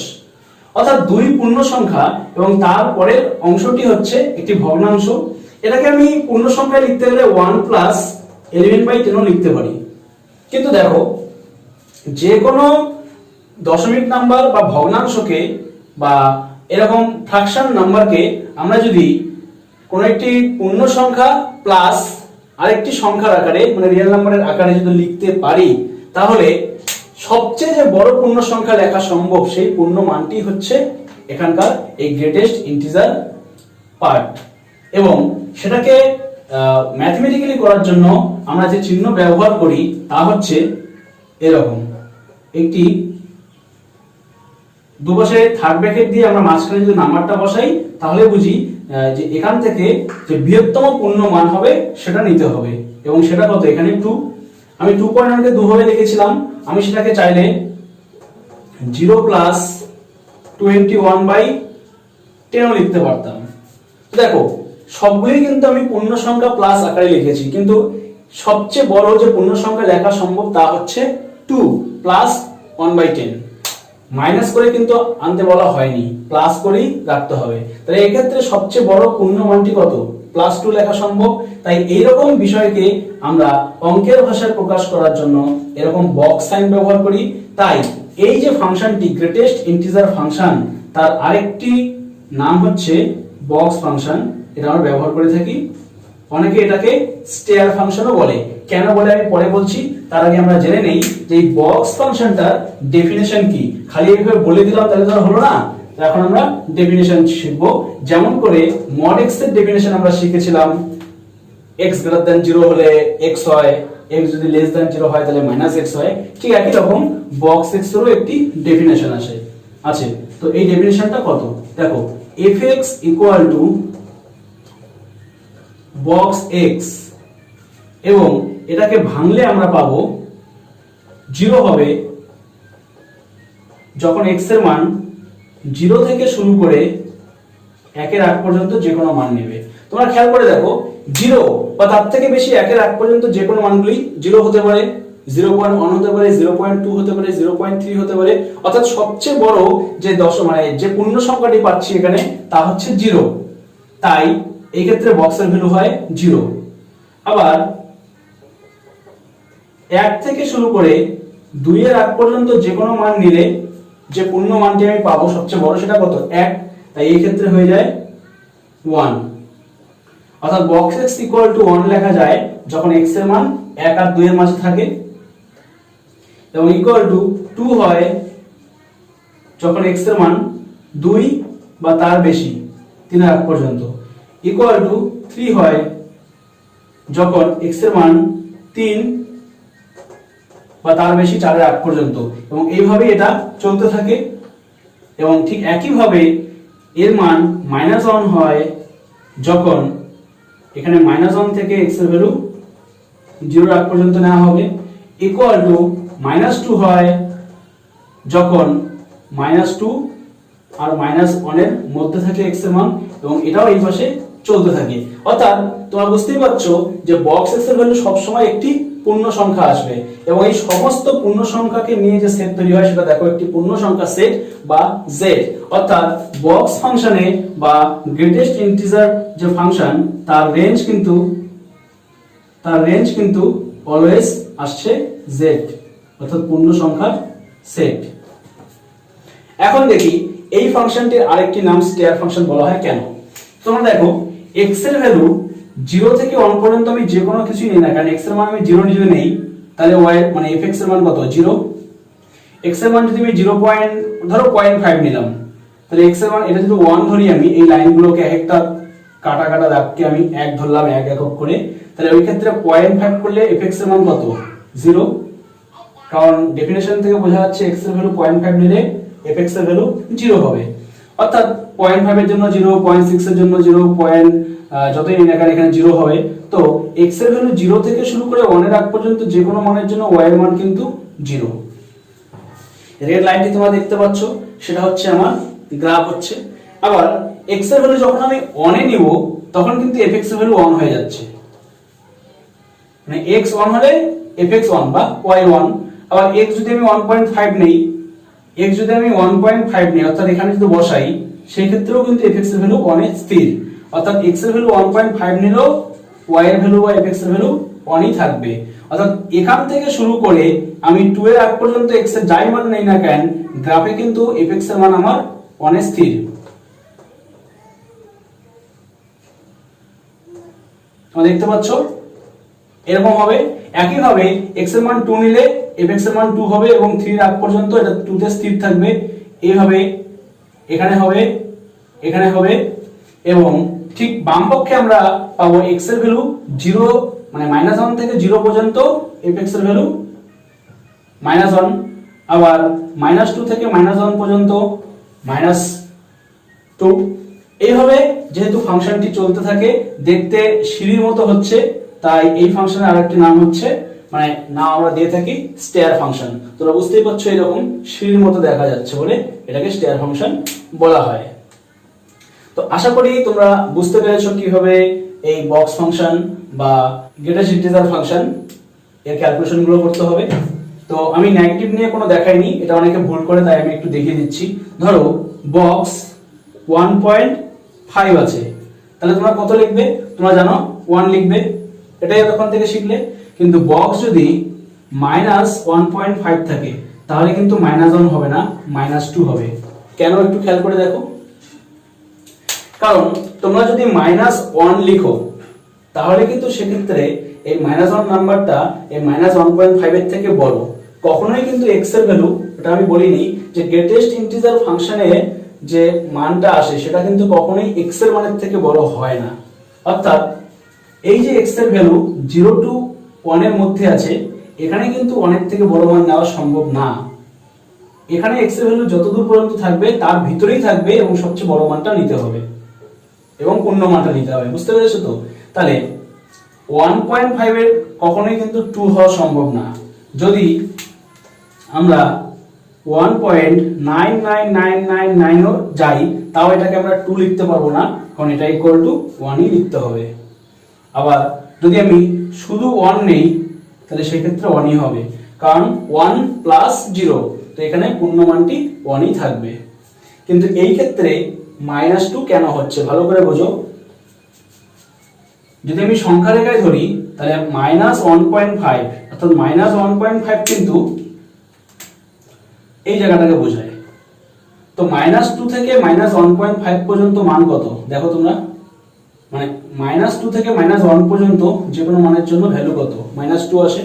অর্থাৎ দুই পূর্ণ সংখ্যা এবং তারপরের অংশটি হচ্ছে একটি ভগ্নাংশ। এটাকে আমি পূর্ণ সংখ্যায় লিখতে গেলে 1 প্লাস 11/10 ও লিখতে পারি। কিন্তু দেখো, যে কোনো দশমিক নাম্বার বা ভগ্নাংশকে বা এরকম ফ্র্যাকশন নাম্বারকে আমরা যদি কোনো একটি পূর্ণ সংখ্যা প্লাস আরেকটি সংখ্যার আকারে মানে রিয়েল নাম্বারের আকারে যদি লিখতে পারি, তাহলে সবচেয়ে যে বড় পূর্ণ সংখ্যা লেখা সম্ভব সেই পূর্ণ মানটি হচ্ছে এখানকার এই গ্রেটেস্ট ইন্টিজার পার্ট। এবং সেটাকে ম্যাথমেটিক্যালি করার জন্য আমরা যে চিহ্ন ব্যবহার করি তা হচ্ছে এরকম একটি দুপাশে থার্ড ব্র্যাকেট দিয়ে আমরা মাঝখানে যদি নাম্বারটা বসাই তাহলে বুঝি যে এখান থেকে যে বৃহত্তম পূর্ণ মান হবে সেটা নিতে হবে। এবং সেটা কত? এখানে 2। আমি 2.1 কে 2 ভাবে লিখেছিলাম, আমি সেটাকে চাইলে 0 প্লাস 21/10 ও লিখতে পারতাম। দেখো, সবগুলি কিন্তু আমি পূর্ণ সংখ্যা প্লাস আকারে লিখেছি, কিন্তু সবচেয়ে বড় যে পূর্ণ সংখ্যা লেখা সম্ভব তা হচ্ছে 2 প্লাস 1/10। মাইনাস করে কিন্তু আনতে বলা হয়নি, প্লাস করেই রাখতে হবে। তাহলে এই ক্ষেত্রে সবচেয়ে বড় পূর্ণ মানটি কত? +2 লেখা সম্ভব। তাই এইরকম বিষয়কে আমরা অঙ্কের ভাষায় প্রকাশ করার জন্য এরকম বক্স সাইন ব্যবহার করি। তাই এই যে ফাংশনটি গ্রেটেস্ট ইন্টিজার ফাংশন, তার আরেকটি নাম হচ্ছে বক্স ফাংশন, এটা আমরা ব্যবহার করে থাকি। অনেকে এটাকে স্টেয়ার ফাংশনও বলে। কেন বলে আমি পরে বলছি, তার আগে আমরা জেনে নেই যে এই বক্স ফাংশনটার ডেফিনেশন কি। খালি এইভাবে বলে দিলাম তাহলে তো হলো না, এখন আমরা ডেফিনেশন শিখব। যেমন করে mod x এর ডেফিনেশন আমরা শিখেছিলাম, x > 0 হলে x হয়, x যদি <0 হয় তাহলে -x হয়। ঠিক একই রকম বক্স x এরও একটি ডেফিনেশন আছে। তো এই ডেফিনেশনটা কত? দেখো, fx = box x, এবং এটাকে ভাঙলে আমরা পাবো 0 হবে যখন x এর মান 0 থেকে শুরু করে 1 এর আগ পর্যন্ত যে কোনো মান নেবে। তোমরা খেয়াল করে দেখো, 0 বা তার থেকে বেশি 1 এর আগ পর্যন্ত যে কোনো মানগুলি 0 হতে পারে, 0.1 হতে পারে, 0.2 হতে পারে, 0.3 হতে পারে। অর্থাৎ সবচেয়ে বড় যে যে পূর্ণ সংখ্যাটি পাচ্ছি এখানে তা হচ্ছে 0। তাই এই ক্ষেত্রে বক্সের ভ্যালু হয় 0। আবার 1 থেকে শুরু করে 2 এর আগ পর্যন্ত যে কোনো মান নিলে যে পূর্ণ মানটি আমি পাবো সবচেয়ে বড় সেটা কত? 1। তাই এই ক্ষেত্রে হয়ে যায় 1। অর্থাৎ বক্স x = 1 লেখা যায় যখন x এর মান 1 আর 2 এর মাঝে থাকে, এবং = 2 হয় যখন x এর মান 2 বা তার বেশি 3 এর আগ পর্যন্ত, =3 হয় যখন x এর মান 3 বা তার বেশি 4 এর আগ পর্যন্ত। এবং এইভাবে এটা চলতে থাকে। এবং ঠিক একই ভাবে এর মান -1 হয় যখন এখানে -1 থেকে x এর ভ্যালু 0 এর আগ পর্যন্ত নেওয়া হবে, -2 হয় যখন -2 আর -1 এর মধ্যে থাকে x এর মান, এবং এটাও এই পাশে চলতে থাকে। অর্থাৎ তোমরা বুঝতেই পারছো যে বক্স x এর ভ্যালু সব সময় একটি পূর্ণ সংখ্যা আসবে, এবং এই সমস্ত পূর্ণ সংখ্যাকে নিয়ে যে সেট তৈরি হয় সেটা দেখো একটি পূর্ণ সংখ্যা সেট বা z। অর্থাৎ বক্স ফাংশনে বা গ্রেটেস্ট ইন্টিজার যে ফাংশন তার রেঞ্জ কিন্তু অলওয়েজ আসছে z, অর্থাৎ পূর্ণ সংখ্যার সেট। এখন দেখি এই ফাংশনটির আরেকটি নাম স্টেয়ার ফাংশন বলা হয় কেন। তোমরা দেখো, x এর ভ্যালু 0 থেকে 1 পর্যন্ত আমি যে কোনো কিছুই নেই না, কারণ x এর মান আমি 0 যদি নেই তাহলে y মানে fx এর মান কত? 0। x এর মান যদি আমি 0.5 নিলাম তাহলে x এর মান, এটা যদি 1 ধরি আমি, এই লাইনগুলোকে একটা কাটা কাটা দাগকে আমি 1 ধরলাম 1 একক করে, তাহলে ওই ক্ষেত্রে 0.5 করলে fx এর মান কত? 0। কারণ ডেফিনেশন থেকে বোঝা যাচ্ছে x এর ভ্যালু 0.5 নিলে fx এর ভ্যালু 0 হবে। অর্থাৎ 0.5 এর জন্য 0, 0.6 এর জন্য 0, যতই নিন এখানে 0 হবে। তো x এর ভ্যালু 0 থেকে শুরু করে 1 এর আগ পর্যন্ত যে কোনো মানের জন্য y এর মান কিন্তু 0। রেড লাইনটি তোমরা দেখতে পাচ্ছ, সেটা হচ্ছে আমার গ্রাফ হচ্ছে। আবার এক্স এর ভ্যালু যখন আমি অনে নিব তখন কিন্তু এফএক্স এর ভ্যালু অন হয়ে যাচ্ছে, মানে এক্স অন হলে এফএক্স অন বা ওয়াই অন। আবার এক্স যদি আমি 1.5 নেই, এক্স যদি আমি 1.5 নেই অর্থাৎ এখানে যদি বসাই, সেই ক্ষেত্রেও কিন্তু এফএক্স এর ভ্যালু অনে স্থির, অর্থাৎ এক্স এর ভ্যালু 1.5 নিলেও ওয়াই এর ভ্যালু বা এফএক্স এর ভ্যালু অনই থাকবে। অর্থাৎ এখান থেকে শুরু করে আমি 2 এর আগ পর্যন্ত এক্স এর যাই মান নেই না কেন, গ্রাফে কিন্তু এফএক্স এর মান আমার অনে স্থির। তোমরা দেখতে পাচ্ছ এরকম হবে। একই ভাবে x এর মান 2 নিলে fx এর মান 2 হবে এবং 3 এর আগ পর্যন্ত এটা 2 তে স্থির থাকবে। এইভাবে এখানে হবে, এখানে হবে, এবং ঠিক বাম পক্ষে আমরা পাবো x এর ভ্যালু 0 মানে -1 থেকে 0 পর্যন্ত fx এর ভ্যালু -1, আবার -2 থেকে -1 পর্যন্ত -2। এইভাবে যেহেতু ফাংশনটি চলতে থাকে, দেখতে সিঁড়ির মতো হচ্ছে, তাই এই ফাংশনের আরেকটি নাম হচ্ছে, মানে নাম আমরা দিয়ে থাকি স্টেয়ার ফাংশন। তোমরা বুঝতেই পারছো এরকম সিঁড়ির মতো দেখা যাচ্ছে বলে এটাকে স্টেয়ার ফাংশন বলা হয়। তো আশা করি তোমরা বুঝতে পেরেছো কিভাবে এই বক্স ফাংশন বা গ্রেটেস্ট ইন্টিজার ফাংশন এর ক্যালকুলেশন গুলো করতে হবে। তো আমি নেগেটিভ নিয়ে কোনো দেখাইনি, এটা অনেকে ভুল করে, তাই আমি একটু দেখিয়ে দিচ্ছি। ধরো বক্স 1.5 আছে, তাহলে তোমরা কত লিখবে? তোমরা জানো 1 লিখবে, এটাই এতক্ষণ থেকে শিখলে। কিন্তু বক্স যদি -1.5 থাকে তাহলে কিন্তু -1 হবে না, -2 হবে। কেন একটু খেয়াল করে দেখো। কারণ তোমরা যদি -1 লিখো তাহলে কিন্তু সেক্ষেত্রে এই -1 নাম্বারটা এই -1.5 এর থেকে বড়। কখনোই কিন্তু x এর ভ্যালু, এটা আমি বলিনি যে গ্রেটেস্ট ইন্টিজার ফাংশনে যে মানটা আসে সেটা কিন্তু কখনোই x এর মানের থেকে বড় হয় না। অর্থাৎ এই যে x এর ভ্যালু 0 to 1 এর মধ্যে আছে, এখানে কিন্তু অনেক থেকে বড় মান নেওয়া সম্ভব না। এখানে x এর ভ্যালু যতদূর পর্যন্ত থাকবে তার ভিতরেই থাকবে এবং সবচেয়ে বড় মানটা নিতে হবে এবং পূর্ণ মানটা নিতে হবে। বুঝতে পেরেছো তো? তাহলে 1.5 এর কখনোই কিন্তু 2 হওয়া সম্ভব না। যদি আমরা 1.99999 ও যাই তাও এটাকে আমরা 2 লিখতে পারবো না, কারণ এটা ইকুয়াল টু 1 ই লিখতে হবে। আবার যদি আমি শুধু 1 নেই তাহলে সেই ক্ষেত্রে 1 ই হবে, কারণ 1 প্লাস 0, তো এখানে পূর্ণ মানটি 1 ই থাকবে। কিন্তু এই ক্ষেত্রে -2 কেন হচ্ছে ভালো করে বোঝো। যদি আমি সংখ্যা রেখায় ধরি তাহলে -1.5 অর্থাৎ -1.5 কিন্তু এই জায়গাটাকে বোঝায়। তো -2 থেকে -1.5 পর্যন্ত মান কত দেখো তোমরা, মানে -2 থেকে -1 পর্যন্ত যে কোনো মানের জন্য ভ্যালু কত? -2 আসে।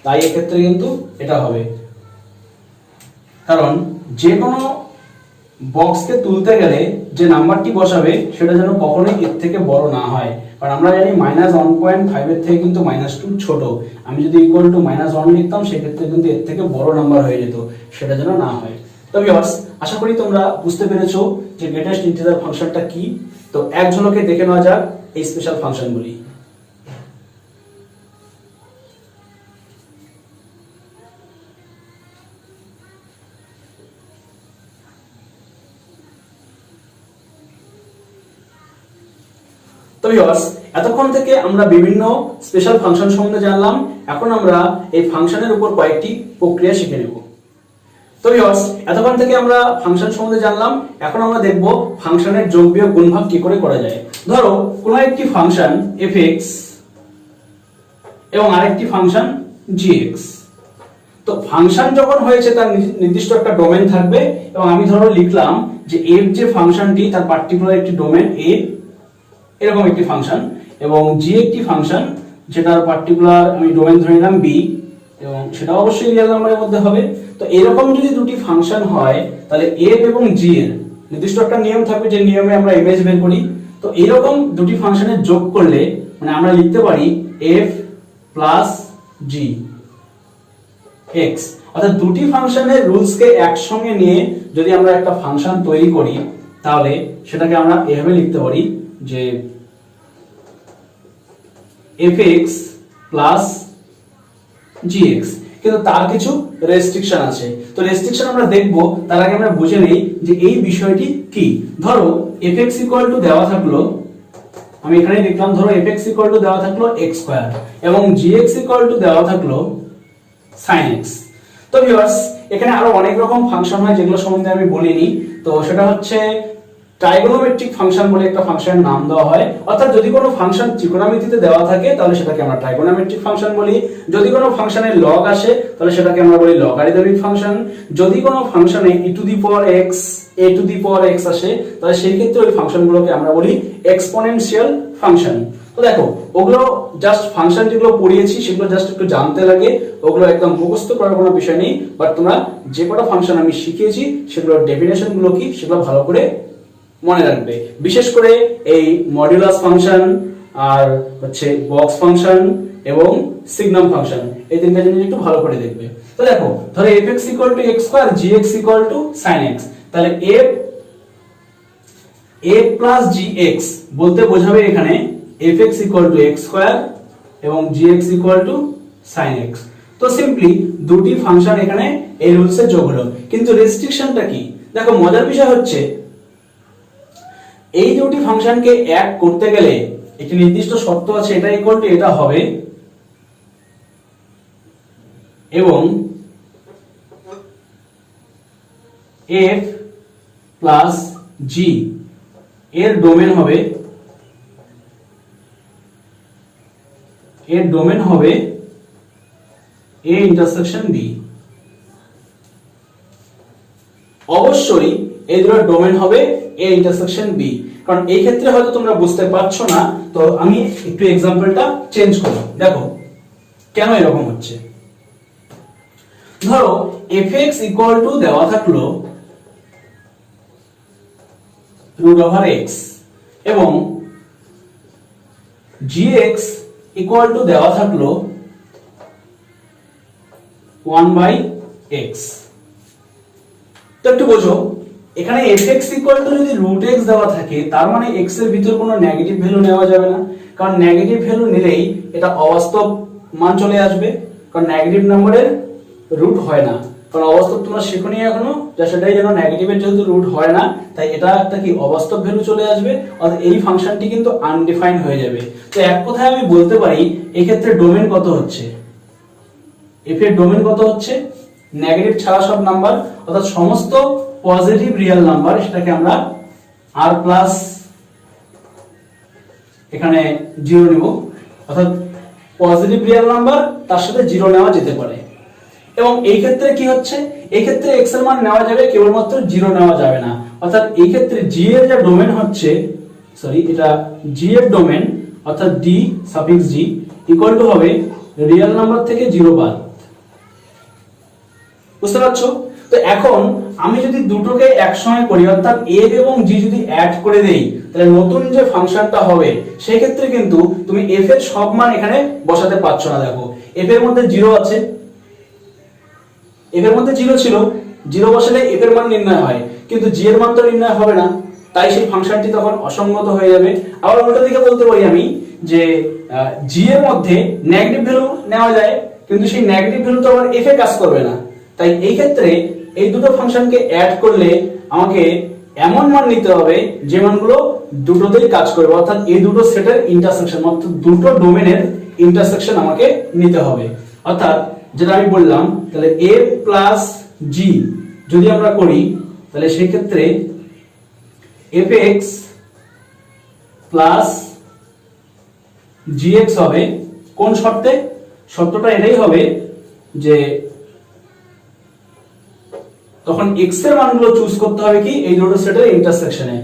তাই এক্ষেত্রে কিন্তু এটা হবে, কারণ যে কোনো বক্সকে তুলতে গেলে যে নাম্বারটি বসাবে সেটা যেন কখনোই এর থেকে বড় না হয়। কারণ আমরা জানি -1.5 এর থেকে কিন্তু -2 ছোট। আমি যদি ইকুয়াল টু -1 লিখতাম সেক্ষেত্রে কিন্তু এর থেকে বড় নাম্বার হয়ে যেত, সেটা যেন না হয়। তো ভিউয়ার্স, আশা করি তোমরা বুঝতে পেরেছো যে গ্রেটেস্ট ইন্টিজার ফাংশনটা কি। তো এক ঝলকে দেখে নেওয়া যাক এই স্পেশাল ফাংশনগুলি। তো ভিউয়ার্স, এতক্ষণ থেকে আমরা বিভিন্ন স্পেশাল ফাংশন সম্বন্ধে জানলাম। এখন আমরা এই ফাংশনের উপর কয়েকটি প্রক্রিয়া শিখে নেব। তো ভিউয়ার্স, এতক্ষণ থেকে আমরা ফাংশন সম্বন্ধে জানলাম। এখন আমরা দেখব ফাংশনের যোগ বিয়োগ গুণভাগ কি করে করা যায়। ধরো কোনো একটি ফাংশন fx এবং আরেকটি ফাংশন gx। তো ফাংশন যখন হয়েছে তার নির্দিষ্ট একটা ডোমেন থাকবে, এবং আমি ধরো লিখলাম যে f যে ফাংশনটি তার পার্টিকুলার একটি ডোমেন a, এরকম একটি ফাংশন, এবং g একটি ফাংশন যেটার পার্টিকুলার আমি ডোমেন ধরে নিলাম b, এবং সেটা অবশ্যই রিয়েল নাম্বারের মধ্যে হবে। তো এরকম যদি দুটি ফাংশন হয় তাহলে f এবং g এর নির্দিষ্ট একটা নিয়ম থাকবে, যে নিয়মে আমরা ইমেজ বের করি। তো এরকম দুটি ফাংশনের যোগ করলে মানে আমরা লিখতে পারি f প্লাস g x। অর্থাৎ দুটি ফাংশনের রুলসকে একসঙ্গে নিয়ে যদি আমরা একটা ফাংশন তৈরি করি তাহলে সেটাকে আমরা এভাবে লিখতে পারি যে fx প্লাস gx। কিন্তু তার কিছু রেস্ট্রিকশন আছে। তো রেস্ট্রিকশন আমরা দেখব, তার আগে আমরা বুঝে নেই যে এই বিষয়টি কি। ধরো fx ইকুয়াল টু দেওয়া থাকলো, আমি এখানে লিখলাম, ধরো fx ইকুয়াল টু দেওয়া থাকলো x স্কয়ার এবং gx ইকুয়াল টু দেওয়া থাকলো sin x। তো ভিউয়ার্স, এখানে আরো অনেক রকম ফাংশন হয় যেগুলো সম্বন্ধে আমি বলিনি। তো সেটা হচ্ছে ট্রাইগোনোমেট্রিক ফাংশন বলে একটা ফাংশনের নাম দেওয়া হয়, অর্থাৎ যদি কোনো ফাংশন ত্রিকোণমিতিতে দেওয়া থাকে তাহলে সেটাকে আমরা ট্রাইগোনোমেট্রিক ফাংশন বলি। যদি কোনো ফাংশনের লগ আসে তাহলে সেটাকে আমরা বলি লগারিদমিক ফাংশন। যদি কোনো ফাংশনে e to the power x a to the power x আসে তাহলে সেই ক্ষেত্রে ওই ফাংশনগুলোকে আমরা বলি এক্সপোনেনশিয়াল ফাংশন। তো দেখো, ওগুলো জাস্ট ফাংশন যেগুলো পড়িয়েছি সেগুলো জাস্ট একটু জানতে লাগে, ওগুলো একদম মুখস্থ করার কোনো বিষয় নেই। বাট তোমরা যে কটা ফাংশন আমি শিখিয়েছি সেগুলোর ডেফিনেশন গুলো কি সেগুলো ভালো করে মনে রাখবে। বিশেষ করে এই মডুলাস ফাংশন, আর হচ্ছে বক্স ফাংশন এবং সিগনাম ফাংশন, এই তিনটা জিনিস একটু ভালো করে দেখবে। তো দেখো, ধরো fx equal to x square, gx equal to sin x, তাহলে a প্লাস gx বলতে বোঝাবে এখানে fx equal to x square এবং gx equal to sin x। তো সিম্পলি দুটি ফাংশন এখানে এই রুলসে যোগ হলো, কিন্তু রেস্ট্রিকশনটা কি? দেখো, মজার বিষয় হচ্ছে এই দুটি ফাংশনকে এক করতে গেলে একটি নির্দিষ্ট শর্ত আছে, এটা ইকুয়াল টু এটা হবে এবং f প্লাস g এর ডোমেন হবে a ইন্টারসেকশন b। অবশ্যই এই দুটোর ডোমেন হবে a ইন্টারসেকশন b, কারণ এই ক্ষেত্রে হয়তো তোমরা বুঝতে পারছো না। তো আমি একটু এক্সাম্পলটা চেঞ্জ করব, দেখো কেন এরকম হচ্ছে। ধরো fx ইকুয়াল টু দেওয়া থাকলো √x এবং gx ইকুয়াল টু দেওয়া থাকলো 1/x। তো একটু বোঝো, এখানে fx ইকুয়াল টু যদি √x দেওয়া থাকে তার মানে x এর ভিতর কোনো নেগেটিভ ভ্যালু নেওয়া যাবে না, কারণ নেগেটিভ ভ্যালু নিলেই এটা অবাস্তব মান চলে আসবে, কারণ নেগেটিভ নাম্বারের রুট হয় না। কারণ অবাস্তব তোমরা শেখোনি এখনো, যা সেটাই যেন নেগেটিভের যেহেতু রুট হয় না, তাই এটা একটা কি অবাস্তব ভ্যালু চলে আসবে, অর্থাৎ এই ফাংশনটি কিন্তু আনডিফাইন্ড হয়ে যাবে। তো এক কথায় আমি বলতে পারি এই ক্ষেত্রে ডোমেন কত হচ্ছে, f এর ডোমেন কত হচ্ছে, নেগেটিভ ছাড়া সব নাম্বার, অর্থাৎ সমস্ত পজিটিভ রিয়েল নাম্বার, সেটাকে আমরা r প্লাস এখানে 0 নিব, অর্থাৎ পজিটিভ রিয়েল নাম্বার তার সাথে 0 নেওয়া যেতে পারে। এবং এই ক্ষেত্রে কি হচ্ছে, এই ক্ষেত্রে x এর মান নেওয়া যাবে, কেবলমাত্র 0 নেওয়া যাবে না। অর্থাৎ এই ক্ষেত্রে g এর যে ডোমেন হচ্ছে, এটা g এর ডোমেন অর্থাৎ d suffix g equal to হবে রিয়েল নাম্বার থেকে 0 বাদ। বুঝতে পারছো? তো এখন আমি যদি দুটোকে একসঙ্গে করি, অর্থাৎ a এবং g যদি অ্যাড করে দেই, তাহলে নতুন যে ফাংশনটা হবে সেই ক্ষেত্রে কিন্তু তুমি f এর সব মান এখানে বসাতে পারছো না। দেখো, f এর মধ্যে 0 আছে, f এর মধ্যে 0 ছিল, 0 বসালে f এর মান নির্ণয় হয়, কিন্তু g এর মান তো নির্ণয় হবে না, তাই সেই ফাংশনটি তখন অসঙ্গত হয়ে যাবে। আবার উল্টো দিকে বলতে পারি আমি যে g এর মধ্যে নেগেটিভ ভ্যালু নেওয়া যায়, কিন্তু সেই নেগেটিভ ভ্যালু তো আবার f এ কাজ করবে না। তাই এই ক্ষেত্রে এই দুটো ফাংশনকে অ্যাড করলে আমাকে এমন মান নিতে হবে যে মানগুলো দুটোতেই কাজ করবে, অর্থাৎ এই দুটো সেটের ইন্টারসেকশন, অর্থাৎ দুটো ডোমেনের ইন্টারসেকশন আমাকে নিতে হবে। অর্থাৎ যেটা আমি বললাম, তাহলে a প্লাস g যদি আমরা করি তাহলে সেই ক্ষেত্রে fx প্লাস gx হবে কোন শর্তে? শর্তটা এটাই হবে যে তখন x এর মানগুলো চুজ করতে হবে কি এই দুটো সেটের ইন্টারসেকশনে,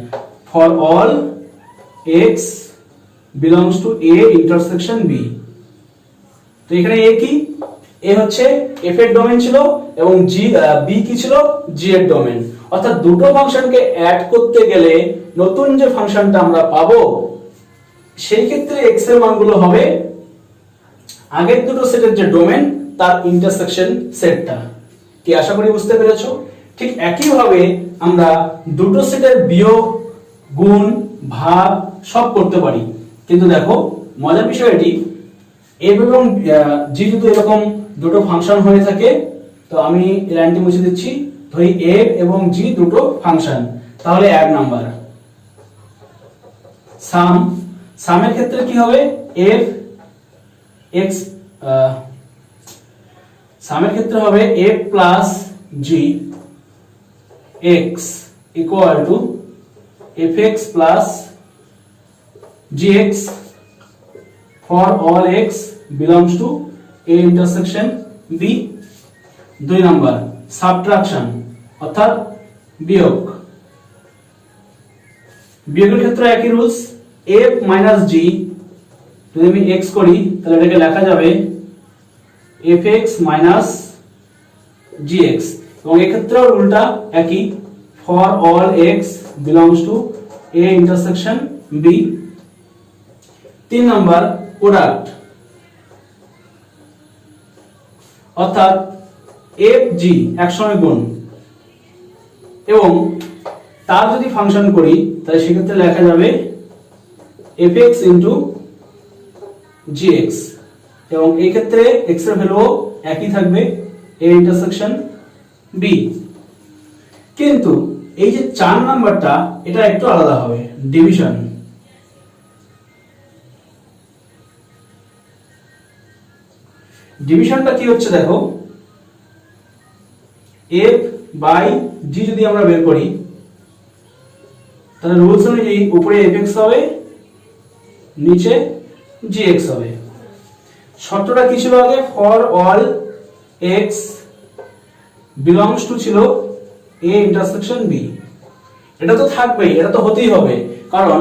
for all x belongs to a intersection b। তো এখানে a কি? a হচ্ছে f এর ডোমেন ছিল এবং b কি ছিল? g এর ডোমেন। অর্থাৎ দুটো ফাংশনকে অ্যাড করতে গেলে নতুন যে ফাংশনটা আমরা পাবো সেই ক্ষেত্রে x এর মানগুলো হবে আগের দুটো সেটের যে ডোমেন তার ইন্টারসেকশন সেটটা। কি আশা করি বুঝতে পেরেছো? ঠিক একই ভাবে আমরা দুটো সেটের বিয়োগ, গুণ, ভাগ সব করতে পারি, কিন্তু দেখো মজার বিষয় এটি f এবং g যদি এরকম দুটো ফাংশন হয়ে থাকে, তো আমি এই লাইনটি মুছে দিচ্ছি। ধরি f এবং g দুটো ফাংশন, তাহলে 1 নাম্বার সামের ক্ষেত্রে কি হবে, f x সামের ক্ষেত্রে হবে f plus g x equal to fx plus gx for all x belongs to a intersection b। 2 number subtraction অর্থাৎ বিয়োগ, বিয়োগের ক্ষেত্রে একই রুলস, f মাইনাস g যদি আমি x করি তাহলে এটাকে লেখা যাবে fx মাইনাস gx, এবং এই ক্ষেত্রেও রুলটা একই, for all x belongs to a intersection b। 3 number product অর্থাৎ fg একসঙ্গে গুণ, এবং তার যদি ফাংশন করি তাহলে সেক্ষেত্রে লেখা যাবে fx ইন্টু gx, এবং এই ক্ষেত্রে x এর ভ্যালু একই থাকবে a ইন্টারসেকশন b। কিন্তু এই যে 4 নাম্বারটা এটা একটু আলাদা হবে, ডিভিশন। ডিভিশনটা কি হচ্ছে দেখো, f বাই g যদি আমরা বের করি তাহলে রুলস অনুযায়ী উপরে fx হবে, নিচে gx হবে। শর্তটা কি ছিল আগে, for all x belongs two ছিল a ইন্টারসেকশন b। এটা তো থাকবেই, এটা তো হতেই হবে, কারণ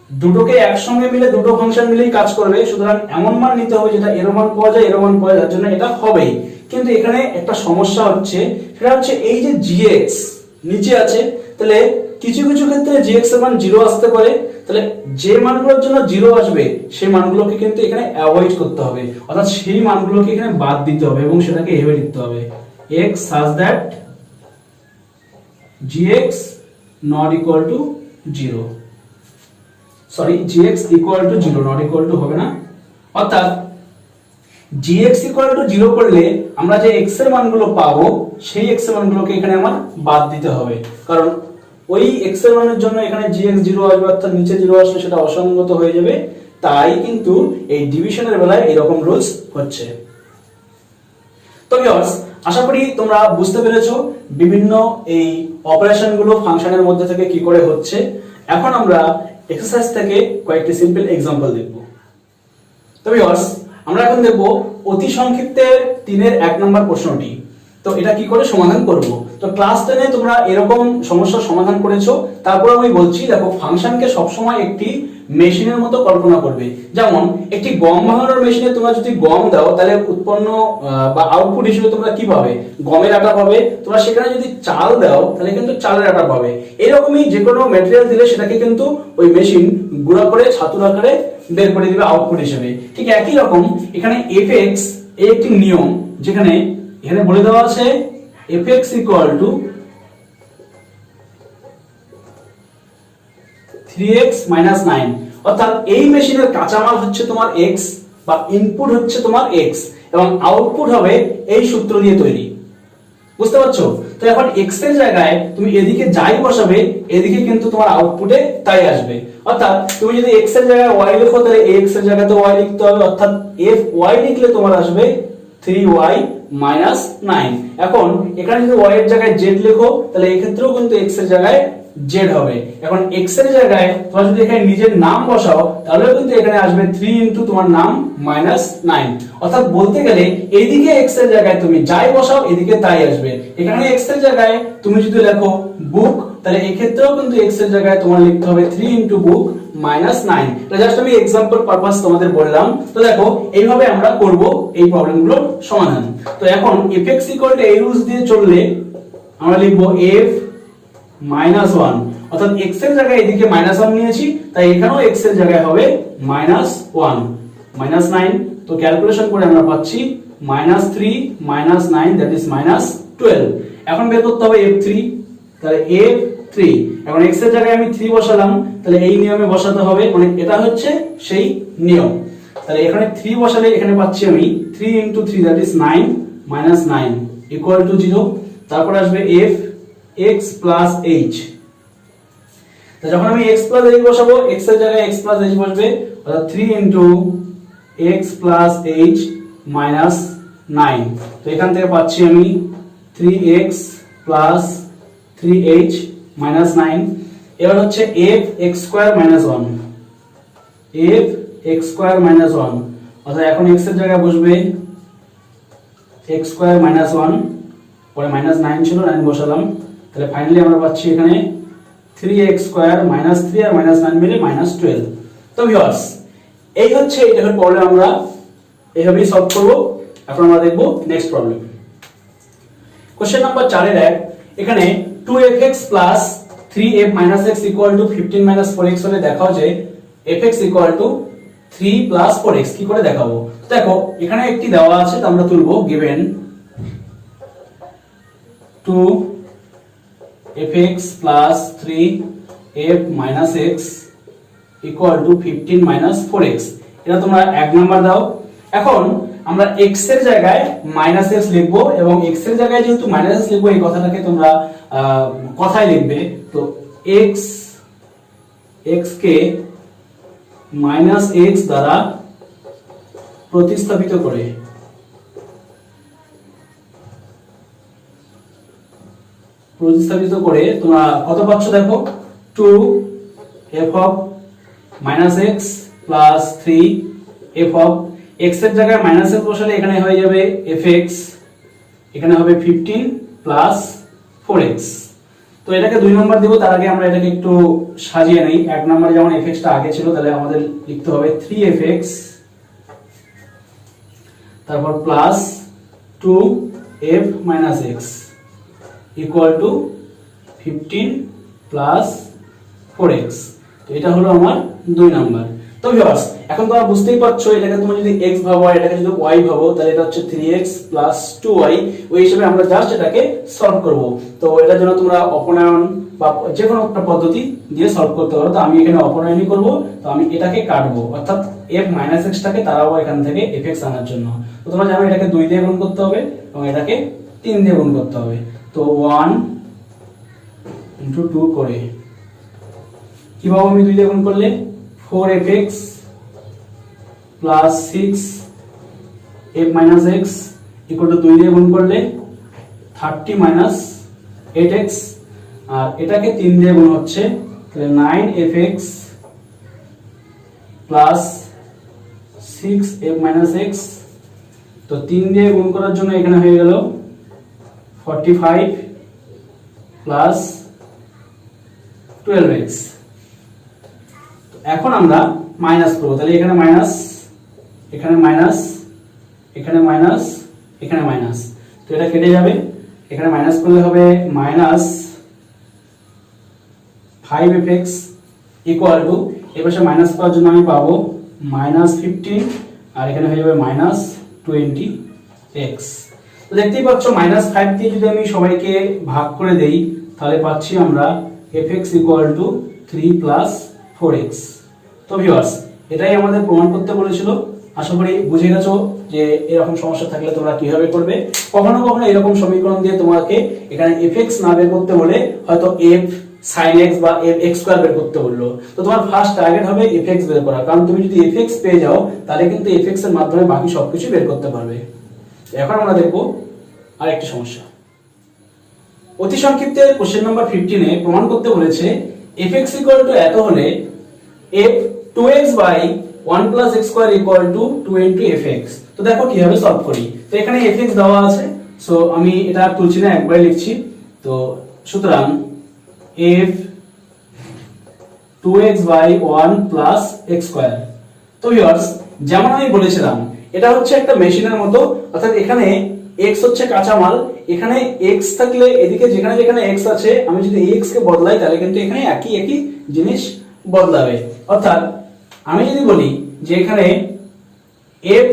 দুটোকে একসঙ্গে মিলে দুটো ফাংশন মিলেই কাজ করবে, সুতরাং এমন মান নিতে হবে যেটা এর মান পাওয়া যায়, এর মান পাওয়া যায়, যার জন্য এটা হবেই। কিন্তু এখানে একটা সমস্যা হচ্ছে, সেটা হচ্ছে এই যে gx নিচে আছে, তাহলে কিছু কিছু ক্ষেত্রে gx এর মান 0 আসতে পারে, তাহলে যে মানগুলোর জন্য 0 আসবে সেই মানগুলোকে কিন্তু এখানে অ্যাভয়েড করতে হবে, অর্থাৎ সেই মানগুলোকে এখানে বাদ দিতে হবে এবং সেটাকে এভাবে লিখতে হবে x such that gx not equal to 0, sorry gx equal to 0 not equal to হবে না, অর্থাৎ gx equal to 0 করলে আমরা যে x এর মানগুলো পাবো সেই x এর মানগুলোকে এখানে আমার বাদ দিতে হবে, কারণ ওই x এর মানের জন্য এখানে gx 0 আসবে, অর্থাৎ নিচে 0 আসলে সেটা অসঙ্গত হয়ে যাবে। তাই কিন্তু এই ডিভিশনের বেলায় এরকম রুলস হচ্ছে। তো ভিউয়ার্স, আশা করি তোমরা বুঝতে পেরেছো বিভিন্ন এই অপারেশনগুলো ফাংশনের মধ্যে থেকে কি করে হচ্ছে। এখন আমরা এক্সারসাইজ থেকে কয়েকটি সিম্পল एग्जांपल দেখব। তো ভিউয়ার্স, আমরা এখন দেখব অতি সংক্ষিপ্তের 3 এর 1 নম্বর প্রশ্নটি। তো এটা কি করে সমাধান করব। তো ক্লাস 10 এ তোমরা এরকম সমস্যার সমাধান করেছো, তারপর আমি বলছি দেখো ফাংশনকে সব সময় একটি মেশিনের মতো কল্পনা করবে। যেমন একটি গম ভাঙানোর মেশিনে তোমরা যদি গম দাও তাহলে উৎপন্ন বা আউটপুট হিসেবে তোমরা কি পাবে, গমের আটা পাবে। তোমরা সেখানে যদি চাল দাও তাহলে কিন্তু চালের আটা পাবে। এরকমই যে কোনো ম্যাটেরিয়াল দিলে সেটাকে কিন্তু ওই মেশিন গুঁড়া করে ছাতুর আকারে বের করে দিবে আউটপুট হিসেবে। ঠিক একই রকম এখানে fx এই একটি নিয়ম, যেখানে এখানে বলে দেওয়া আছে fx equal to 3x minus 9, অর্থাৎ এই মেশিনের কাঁচামাল হচ্ছে তোমার x বা ইনপুট হচ্ছে তোমার x এবং আউটপুট হবে এই সূত্র দিয়ে তৈরি। বুঝতে পারছো? তো এখন x এর জায়গায় তুমি এদিকে যাই বসাবে এদিকে কিন্তু তোমার আউটপুটে তাই আসবে। অর্থাৎ তুমি যদি x এর জায়গায় y লেখো তাহলে x এর জায়গাতে y লিখতে হবে, অর্থাৎ fy লিখলে তোমার আসবে 3y minus 9। এখন এখানে যদি y এর জায়গায় z লেখো তাহলে এই ক্ষেত্রেও কিন্তু x এর জায়গায় z হবে। এখন x এর জায়গায় তোমরা যদি এখানে নিজের নাম বসাও তাহলে কিন্তু এখানে আসবে 3 ইনটু তোমার নাম minus 9। অর্থাৎ বলতে গেলে এইদিকে x এর জায়গায় তুমি যাই বসাও এদিকে তাই আসবে। এখানে x এর জায়গায় তুমি যদি লেখো বুক তাহলে এই ক্ষেত্রেও কিন্তু x এর জায়গায় তোমার লিখতে হবে 3 ইনটু বুক minus 9। এটা জাস্ট আমি एग्जांपल পারপাস তোমাদের বললাম। তো দেখো এইভাবে আমরা করব এই প্রবলেমগুলোর সমাধান। তো এখন fx এই রুলস দিয়ে চললে আমরা লিখব f minus 1, অর্থাৎ x এর জায়গায় এদিকে -1 নিয়েছি তাই এখানেও x এর জায়গায় হবে -1 minus 9। তো ক্যালকুলেশন করে আমরা পাচ্ছি -3 minus 9 that is -12। এখন বের করতে হবে f3, তাহলে f3 এখন x এর জায়গায় আমি 3 বসালাম তাহলে এই নিয়মে বসাতে হবে, মানে এটা হচ্ছে সেই নিয়ম। তাহলে এখানে 3 বসালে এখানে পাচ্ছি আমি 3 into 3 that is 9 minus 9 equal to 0। তারপর আসবে f x plus h। তো যখন আমি x plus h বসাবো x এর জায়গায় x plus h বসবে, অর্থাৎ 3 into x plus h minus 9। তো এখান থেকে পাচ্ছি আমি 3x plus 3h minus 9। এবার হচ্ছে f x square minus 1, f x square minus 1, অর্থাৎ এখন x এর জায়গায় বসবে x square minus 1, পরে minus 9 ছিল 9 বসালাম, তাহলে ফাইনালি আমরা পাচ্ছি এখানে 3x square minus 3 আর minus 9 মিলে minus 12। তো ভিউয়ার্স এই হচ্ছে এই টাইপের প্রবলেম আমরা এইভাবেই সলভ করব। এখন আমরা দেখব নেক্সট প্রবলেম। কোশ্চেন নাম্বার 4 এর এক, এখানে 2fx plus 3f minus x equal to 15 minus 4x হলে দেখাও যে fx equal to 3 plus 4x। কি করে দেখাবো? দেখো এখানে একটি দেওয়া আছে, তো আমরা তুলবো given 2fx plus 3f minus x equal to 15 minus 4x। এটা তোমরা এক নাম্বার দাও। এখন আমরা x এর জায়গায় মাইনাস x লিখবো, এবং x এর জায়গায় যেহেতু মাইনাস x লিখবো এই কথাটাকে তোমরা কথায় লিখবে। তো x কে মাইনাস x দ্বারা প্রতিস্থাপিত করে তোমরা কত পাচ্ছ দেখো, 2f of minus x plus 3f of x এর জায়গায় মাইনাস x বসালে এখানে হয়ে যাবে fx, এখানে হবে 15 plus 4x। তো এটাকে 2 নম্বর দেব, তার আগে আমরা এটাকে একটু সাজিয়ে নেই। এক নম্বরে যেমন fx টা আগে ছিল, তাহলে আমাদের লিখতে হবে 3fx, তারপর plus 2f minus x equal to 15 plus 4x। তো এটা হলো আমার 2 নাম্বার। তো ভিউয়ার্স এখন তোমরা বুঝতেই পারছো, এটাকে তুমি যদি x ভাবো আর এটাকে যদি y ভাবো, তাহলে এটা হচ্ছে 3x plus 2y। ওই হিসেবে আমরা জাস্ট এটাকে সলভ করব। তো এটার জন্য তোমরা অপনয়ন বা যে কোনো একটা পদ্ধতি দিয়ে সলভ করতে পারো। তো আমি এখানে অপনয়নই করব। তো আমি এটাকে কাটবো, অর্থাৎ f minus x টাকে তাড়াবো এখান থেকে fx আনার জন্য। তো তোমরা জানো এটাকে 2 দিয়ে গুণ করতে হবে এবং এটাকে 3 দিয়ে গুণ করতে হবে। তো 1 into 2 করে কি পাবো আমি 2 দিয়ে গুণ করলে 4fx plus 6f minus x equal to 2 দিয়ে গুণ করলে 30 minus 8x, আর এটাকে 3 দিয়ে গুণ হচ্ছে তাহলে 9fx plus 6f minus x। তো 3 দিয়ে গুণ করার জন্য এখানে হয়ে গেল 45 plus 12x। এখন আমরা মাইনাস করব, তাহলে এখানে মাইনাস, এখানে মাইনাস, এখানে মাইনাস, এখানে মাইনাস, তো এটা কেটে যাবে। এখানে মাইনাস করলে হবে মাইনাস 5fx ইকুয়াল টু, এই পাশে মাইনাস পাওয়ার জন্য আমি পাবো মাইনাস 15, আর এখানে হয়ে যাবে মাইনাস 20x। তো দেখতেই পাচ্ছ মাইনাস 5 দিয়ে যদি আমি সবাইকে ভাগ করে দেই, তাহলে পাচ্ছি আমরা fx equal two 3 plus 4x। তো ভিউয়ার্স এটাই আমাদের প্রমাণ করতে বলেছিল। আশা করি বুঝে গেছো যে এরকম সমস্যা থাকলে তোমরা কিভাবে করবে। কখনো কখনো এরকম সমীকরণ দিয়ে তোমাকে এখানে fx না বের করতে বলে হয়তো f sin x বা f x স্কয়ার বের করতে বললো, তো তোমার ফার্স্ট টার্গেট হবে fx বের করা, কারণ তুমি যদি fx পেয়ে যাও তাহলে কিন্তু fx এর মাধ্যমে বাকি সবকিছু বের করতে পারবে। এখন আমরা দেখব আরেকটি সমস্যা। অতি সংক্ষিপ্তে কোশ্চেন নাম্বার 15 এ প্রমাণ করতে বলেছে fx ইকুয়াল টু এত হলে f 2x by 1 plus x square equal to 2 into fx। তো দেখো কিভাবে সলভ করি। তো এখানে fx দেওয়া আছে, সো আমি এটা তুলছি না, একবারে লিখছি। তো সুতরাং f 2x by 1 plus x square. তো ভিউয়ার্স যেমন আমি বলেছিলাম এটা হচ্ছে একটা মেশিনের মতো, অর্থাৎ এখানে x হচ্ছে কাঁচামাল, এখানে x থাকলে এদিকে যেখানে যেখানে x আছে আমি যদি x কে বদলাই তাহলে কিন্তু এখানে একই জিনিস বদলাবে। অর্থাৎ আমি যদি বলি যে এখানে f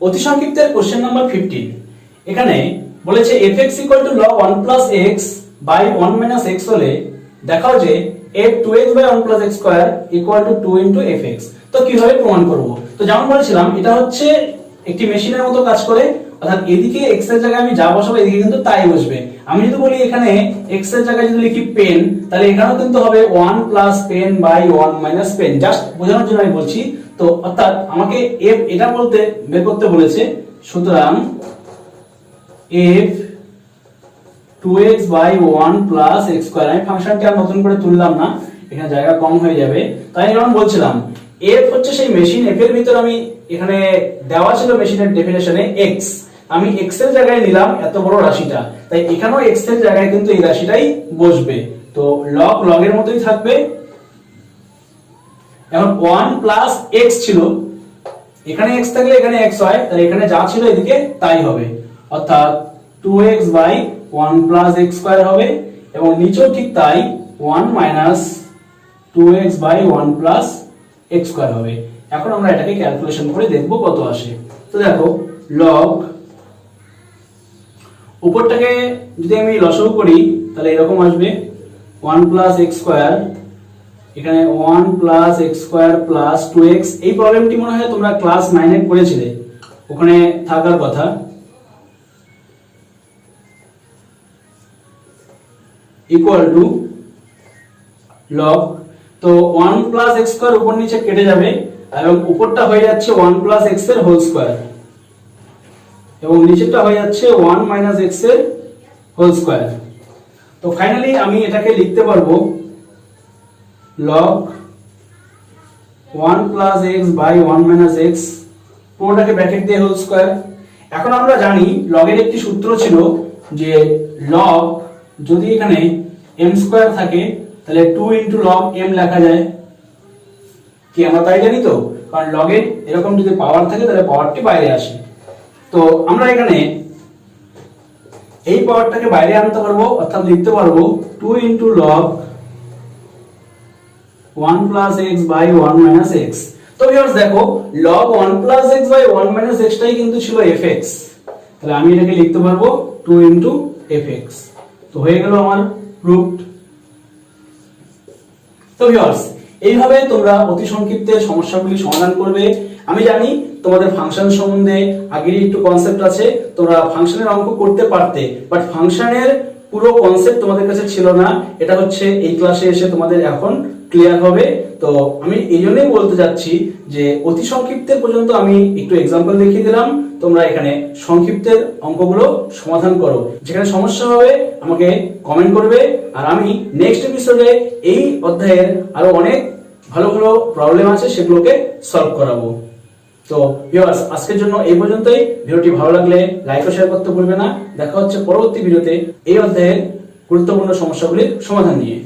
অতি সংক্ষিপ্তের কোশ্চেন নাম্বার 15। এখানে বলেছে fx log 1 plus x by 1 minus x হলে দেখাও যে f 2x by 1 plus x square equal to 2 into fx। তো কিভাবে প্রমাণ করব? তো যেমন বলেছিলাম এটা হচ্ছে একটি মেশিনের মতো কাজ করে, অর্থাৎ এদিকে x এর জায়গায় আমি যা বসাবো এদিকে কিন্তু তাই বসবে। আমি যদি বলি এখানে x এর জায়গায় যদি লিখি পেন, তাহলে এখানেও কিন্তু হবে 1 plus pen by 1 minus pen, just বোঝানোর জন্য আমি বলছি। তো অর্থাৎ আমাকে f এটা বলতে বের করতে বলেছে, সুতরাং f 2x by 1 plus x square, আমি ফাংশনটি আর নতুন করে তুললাম না, এখানে জায়গা কম হয়ে যাবে। তাই যেমন বলছিলাম f হচ্ছে সেই মেশিন, f এর ভিতর আমি এখানে দেওয়া ছিল মেশিনের ডেফিনেশনে x, আমি x এর জায়গায় নিলাম এত বড় রাশিটা, তাই এখানেও x এর জায়গায় কিন্তু এই রাশিটাই বসবে। তো log log এর মতোই থাকবে। এখন 1 plus x ছিল, এখানে x থাকলে এখানে x হয়, তাহলে এখানে যা ছিল এদিকে তাই হবে, অর্থাৎ 2x by 1 plus x square হবে, এবং নিচেও ঠিক তাই 1 minus 2x by 1 plus x square হবে। এখন আমরা এটাকে ক্যালকুলেশন করে দেখব কত আসে। তো দেখো log, উপরটাকে যদি আমি লসাগু করি তাহলে এরকম আসবে 1 plus x square, এখানে 1 plus x square plus 2x। এই প্রবলেমটি মনে হয় তোমরা ক্লাস 9 এ পড়েছিলে, ওখানে থাকার কথা। ইকুয়াল টু log, তো 1 plus x square উপর নিচে কেটে যাবে, এবং উপরটা হয়ে যাচ্ছে 1 plus x এর হোল স্কয়ার, এবং নিচেরটা হয়ে যাচ্ছে 1 minus x এর হোল স্কয়ার। তো ফাইনালি আমি এটাকে লিখতে পারবো log 1 plus x by 1 minus x, পুরোটাকে bracket দিয়ে হোল স্কয়ার। এখন আমরা জানি log এর একটি সূত্র ছিল যে log যদি এখানে m স্কয়ার থাকে তাহলে 2 into log m লেখা যায়, কি আমরা তাই জানি তো? কারণ log এর এরকম যদি পাওয়ার থাকে তাহলে পাওয়ারটি বাইরে আসে। তো আমরা এখানে এই পাওয়ারটাকে বাইরে আনতে পারবো, অর্থাৎ লিখতে পারবো 2 into log 1 plus x by 1 minus x। তো ভিউয়ার্স দেখো log 1 plus x by 1 minus x টাই কিন্তু ছিল fx, তাহলে আমি এটাকে লিখতে পারবো 2 into fx। তো হয়ে গেল আমার প্রুফড। তো ভিউয়ার্স এইভাবে তোমরা অতি সংক্ষিপ্তের সমস্যাগুলি সমাধান করবে। আমি জানি তোমাদের ফাংশন সম্বন্ধে আগেরই একটু কনসেপ্ট আছে, তোমরা ফাংশনের অঙ্ক করতে পারতে, বাট ফাংশনের পুরো কনসেপ্ট তোমাদের কাছে ছিল না। এটা হচ্ছে এই ক্লাসে এসে তোমাদের এখন ক্লিয়ার হবে। তো আমি এই জন্যই বলতে যাচ্ছি যে অতি সংক্ষিপ্তের পর্যন্ত আমি একটু এক্সাম্পল দেখিয়ে দিলাম, তোমরা এখানে সংক্ষিপ্তের অঙ্কগুলো সমাধান করো। যেখানে সমস্যা হবে আমাকে কমেন্ট করবে, আর আমি নেক্সট এপিসোডে এই অধ্যায়ের আরো অনেক ভালো ভালো প্রবলেম আছে সেগুলোকে সলভ করাবো। তো ভিউয়ার্স আজকের জন্য এই পর্যন্তই। ভিডিওটি ভালো লাগলে লাইক ও শেয়ার করতে ভুলবে না। দেখা হচ্ছে পরবর্তী ভিডিওতে এই অধ্যায়ের গুরুত্বপূর্ণ সমস্যাগুলির সমাধান নিয়ে।